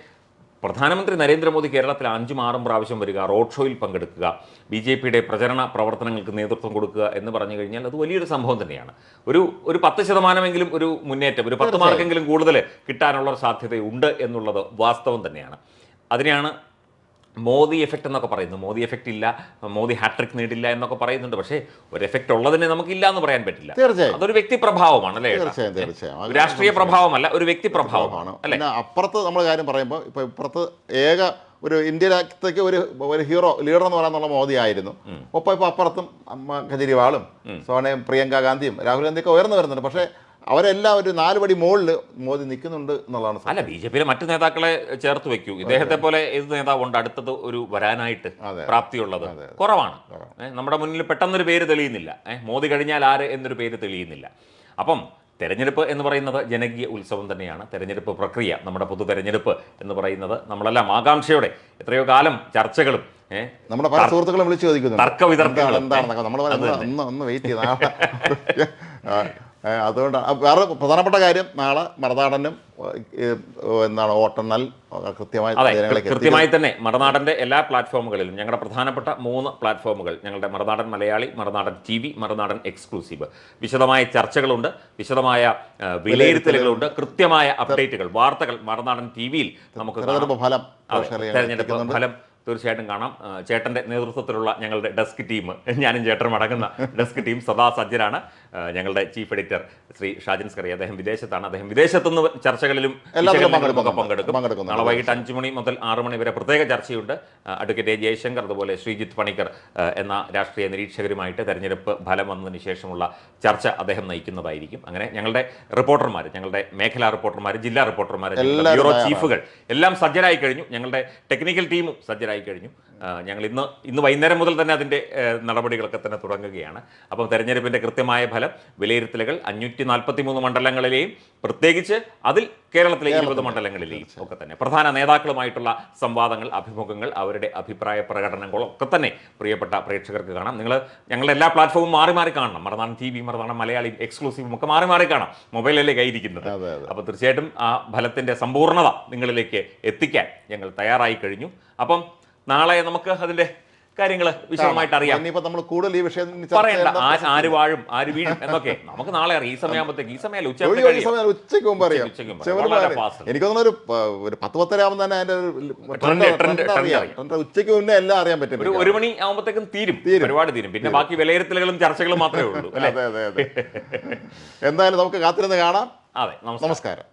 പ്രധാനമന്ത്രി നരേന്ദ്രമോദി കേരളത്തിൽ 5-6 പ്രാവശ്യം വരിക, റോഡ് ഷോയിൽ പങ്കെടുക്കുക, BJPയുടെ പ്രചരണ പ്രവർത്തനങ്ങൾക്ക് നേതൃത്വം കൊടുക്കുക എന്ന് പറഞ്ഞു കഴിഞ്ഞാൽ അത് വലിയൊരു സംഭവം തന്നെയാണ്. ഒരു 10% ഒരു മുന്നേറ്റം, ഒരു 10 മാർക്കെങ്കിലും കൂടുതൽ കിട്ടാനുള്ള സാധ്യതയുണ്ട് എന്നുള്ളത് വാസ്തവം തന്നെയാണ്. അതിനെയാണ് മോദി എഫക്റ്റ് എന്നൊക്കെ പറയുന്നു. മോദി എഫക്റ്റ് ഇല്ല, മോദി ഹാട്രിക് നേടില്ല എന്നൊക്കെ പറയുന്നുണ്ട്. പക്ഷേ ഒരു എഫക്റ്റ് ഉള്ളതിനെ നമുക്കില്ല എന്ന് പറയാൻ പറ്റില്ല. തീർച്ചയായും അതൊരു വ്യക്തി പ്രഭാവമാണ്, അല്ലേ? തീർച്ചയായും രാഷ്ട്രീയ പ്രഭാവമല്ല, ഒരു വ്യക്തി പ്രഭാവമാണ്. അല്ലെ, അപ്പുറത്ത് നമ്മൾ കാര്യം പറയുമ്പോൾ ഇപ്പോൾ ഇപ്പുറത്ത് ഒരു ഇന്ത്യയിലേക്ക് ഒരു ഹീറോ ലീഡർ എന്ന് പറയാനുള്ള മോദി ആയിരുന്നു. ഒപ്പം ഇപ്പോൾ അപ്പുറത്തും കെജ്രിവാളും സോണിയയും പ്രിയങ്ക ഗാന്ധിയും രാഹുൽ ഗാന്ധിയൊക്കെ ഉയർന്നു വരുന്നുണ്ട്. പക്ഷേ അവരെല്ലാം ഒരു 4 പടി മുകളിൽ മോദി നിൽക്കുന്നുണ്ട് എന്നുള്ളതാണ്. അല്ല, BJPയിലെ മറ്റു നേതാക്കളെ ചേർത്ത് വെക്കൂ. ഇദ്ദേഹത്തെ പോലെ ഏത് നേതാവുണ്ട് അടുത്തത് ഒരു വരാനായിട്ട് പ്രാപ്തിയുള്ളത്? കുറവാണ്. നമ്മുടെ മുന്നിൽ പെട്ടെന്നൊരു പേര് തെളിയുന്നില്ല. മോദി കഴിഞ്ഞാൽ ആര് എന്നൊരു പേര് തെളിയുന്നില്ല. അപ്പം തെരഞ്ഞെടുപ്പ് എന്ന് പറയുന്നത് ജനകീയ ഉത്സവം തന്നെയാണ്. തെരഞ്ഞെടുപ്പ് പ്രക്രിയ, നമ്മുടെ പൊതു തെരഞ്ഞെടുപ്പ് എന്ന് പറയുന്നത് നമ്മളെല്ലാം ആകാംക്ഷയോടെ എത്രയോ കാലം ചർച്ചകളും നമ്മുടെ പല സുഹൃത്തുക്കളും വിളിച്ചു ചോദിക്കുന്നു തർക്ക വിതർക്കങ്ങൾ എന്താണെന്നൊക്കെ. നമ്മൾ ഒന്ന് വെയിറ്റ് ചെയ്ത അതുകൊണ്ട് വേറെ പ്രധാനപ്പെട്ട കാര്യം, നാളെ മറുനാടനും വോട്ടെണ്ണൽ കൃത്യമായി തന്നെ മറുനാടൻ്റെ എല്ലാ പ്ലാറ്റ്ഫോമുകളിലും, ഞങ്ങളുടെ പ്രധാനപ്പെട്ട 3 പ്ലാറ്റ്ഫോമുകൾ, ഞങ്ങളുടെ മറുനാടൻ മലയാളി, മറുനാടൻ TV, മറുനാടൻ എക്സ്ക്ലൂസീവ്, വിശദമായ ചർച്ചകളുണ്ട്, വിശദമായ വിലയിരുത്തലുകളുണ്ട്, കൃത്യമായ അപ്ഡേറ്റുകൾ, വാർത്തകൾ മറുനാടൻ TVയിൽ നമുക്ക് തെരഞ്ഞെടുപ്പ് ഫലം തീർച്ചയായിട്ടും കാണാം. ചേട്ടൻ്റെ നേതൃത്വത്തിലുള്ള ഞങ്ങളുടെ ഡെസ്ക് ടീം, ഞാനും ചേട്ടനും അടങ്ങുന്ന ഡെസ്ക് ടീം സദാ സജ്ജരാണ്. ഞങ്ങളുടെ ചീഫ് എഡിറ്റർ ശ്രീ ഷാജിൻ സ്കറി, അദ്ദേഹം വിദേശത്താണ്. അദ്ദേഹം വിദേശത്തുനിന്ന് ചർച്ചകളിലും പങ്കെടുക്കും. നാളെ വൈകിട്ട് 5 മണി മുതൽ 6 മണി വരെ പ്രത്യേക ചർച്ചയുണ്ട്. അഡ്വക്കേറ്റ് ജയശങ്കർ, അതുപോലെ ശ്രീജിത്ത് പണിക്കർ എന്ന രാഷ്ട്രീയ നിരീക്ഷകരുമായിട്ട് തെരഞ്ഞെടുപ്പ് ഫലം വന്നതിന് ശേഷമുള്ള ചർച്ച അദ്ദേഹം നയിക്കുന്നതായിരിക്കും. അങ്ങനെ ഞങ്ങളുടെ റിപ്പോർട്ടർമാർ, ഞങ്ങളുടെ മേഖലാ റിപ്പോർട്ടർമാർ, ജില്ലാ റിപ്പോർട്ടർമാർ, ബ്യൂറോ ചീഫുകൾ എല്ലാം സജ്ജരായി കഴിഞ്ഞു. ഞങ്ങളുടെ ടെക്നിക്കൽ ടീമും സജ്ജരായി കഴിഞ്ഞു. ഞങ്ങൾ ഇന്ന് വൈകുന്നേരം മുതൽ തന്നെ അതിൻ്റെ നടപടികളൊക്കെ തന്നെ തുടങ്ങുകയാണ്. അപ്പം തെരഞ്ഞെടുപ്പിൻ്റെ കൃത്യമായ ഫലം വിലയിരുത്തലുകൾ 543 മണ്ഡലങ്ങളിലെയും പ്രത്യേകിച്ച് അതിൽ കേരളത്തിലെ 20 മണ്ഡലങ്ങളിലെയും ഒക്കെ തന്നെ പ്രധാന നേതാക്കളുമായിട്ടുള്ള സംവാദങ്ങൾ, അഭിമുഖങ്ങൾ, അവരുടെ അഭിപ്രായ പ്രകടനങ്ങളും ഒക്കെ തന്നെ പ്രിയപ്പെട്ട പ്രേക്ഷകർക്ക് കാണാം. നിങ്ങൾ ഞങ്ങളുടെ എല്ലാ പ്ലാറ്റ്ഫോമും മാറി മാറി കാണണം. മറുനാടൻ TV, മറുനാടൻ മലയാളിയും എക്സ്ക്ലൂസീവും ഒക്കെ മാറി മാറി കാണാം. മൊബൈലല്ലേ കയ്യിരിക്കുന്നത്. അപ്പോൾ തീർച്ചയായിട്ടും ആ ഫലത്തിൻ്റെ സമ്പൂർണ്ണത നിങ്ങളിലേക്ക് എത്തിക്കാൻ ഞങ്ങൾ തയ്യാറായി കഴിഞ്ഞു. അപ്പം നാളെ നമുക്ക് അതിൻ്റെ കാര്യങ്ങൾ വിശദമായിട്ട് അറിയാം. ഇനിയിപ്പോൾ നമ്മൾ കൂടുതൽ ഈ വിഷയം പറയണ്ട, ആര് വാഴും ആര് വീഴും എന്നൊക്കെ നമുക്ക് നാളെ അറിയാം. ഈ സമയമാകുമ്പോഴത്തേക്ക്, ഈ സമയം ഉച്ചയ്ക്ക് മുമ്പ് അറിയാം. എനിക്ക് തോന്നുന്നു ഒരു 10-10 ആകുമ്പോൾ തന്നെ അതിന്റെ ഉച്ചയ്ക്ക് മുന്നേ എല്ലാം അറിയാൻ പറ്റും. ഒരു 1 മണി ആകുമ്പോഴത്തേക്കും തീരും, ഒരുപാട് തീരും. പിന്നെ ബാക്കി വിലയിരുത്തലുകളും ചർച്ചകളും മാത്രമേ ഉള്ളൂ. എന്തായാലും നമുക്ക് കാത്തിരുന്ന് കാണാം. അതെ, നമസ്കാരം.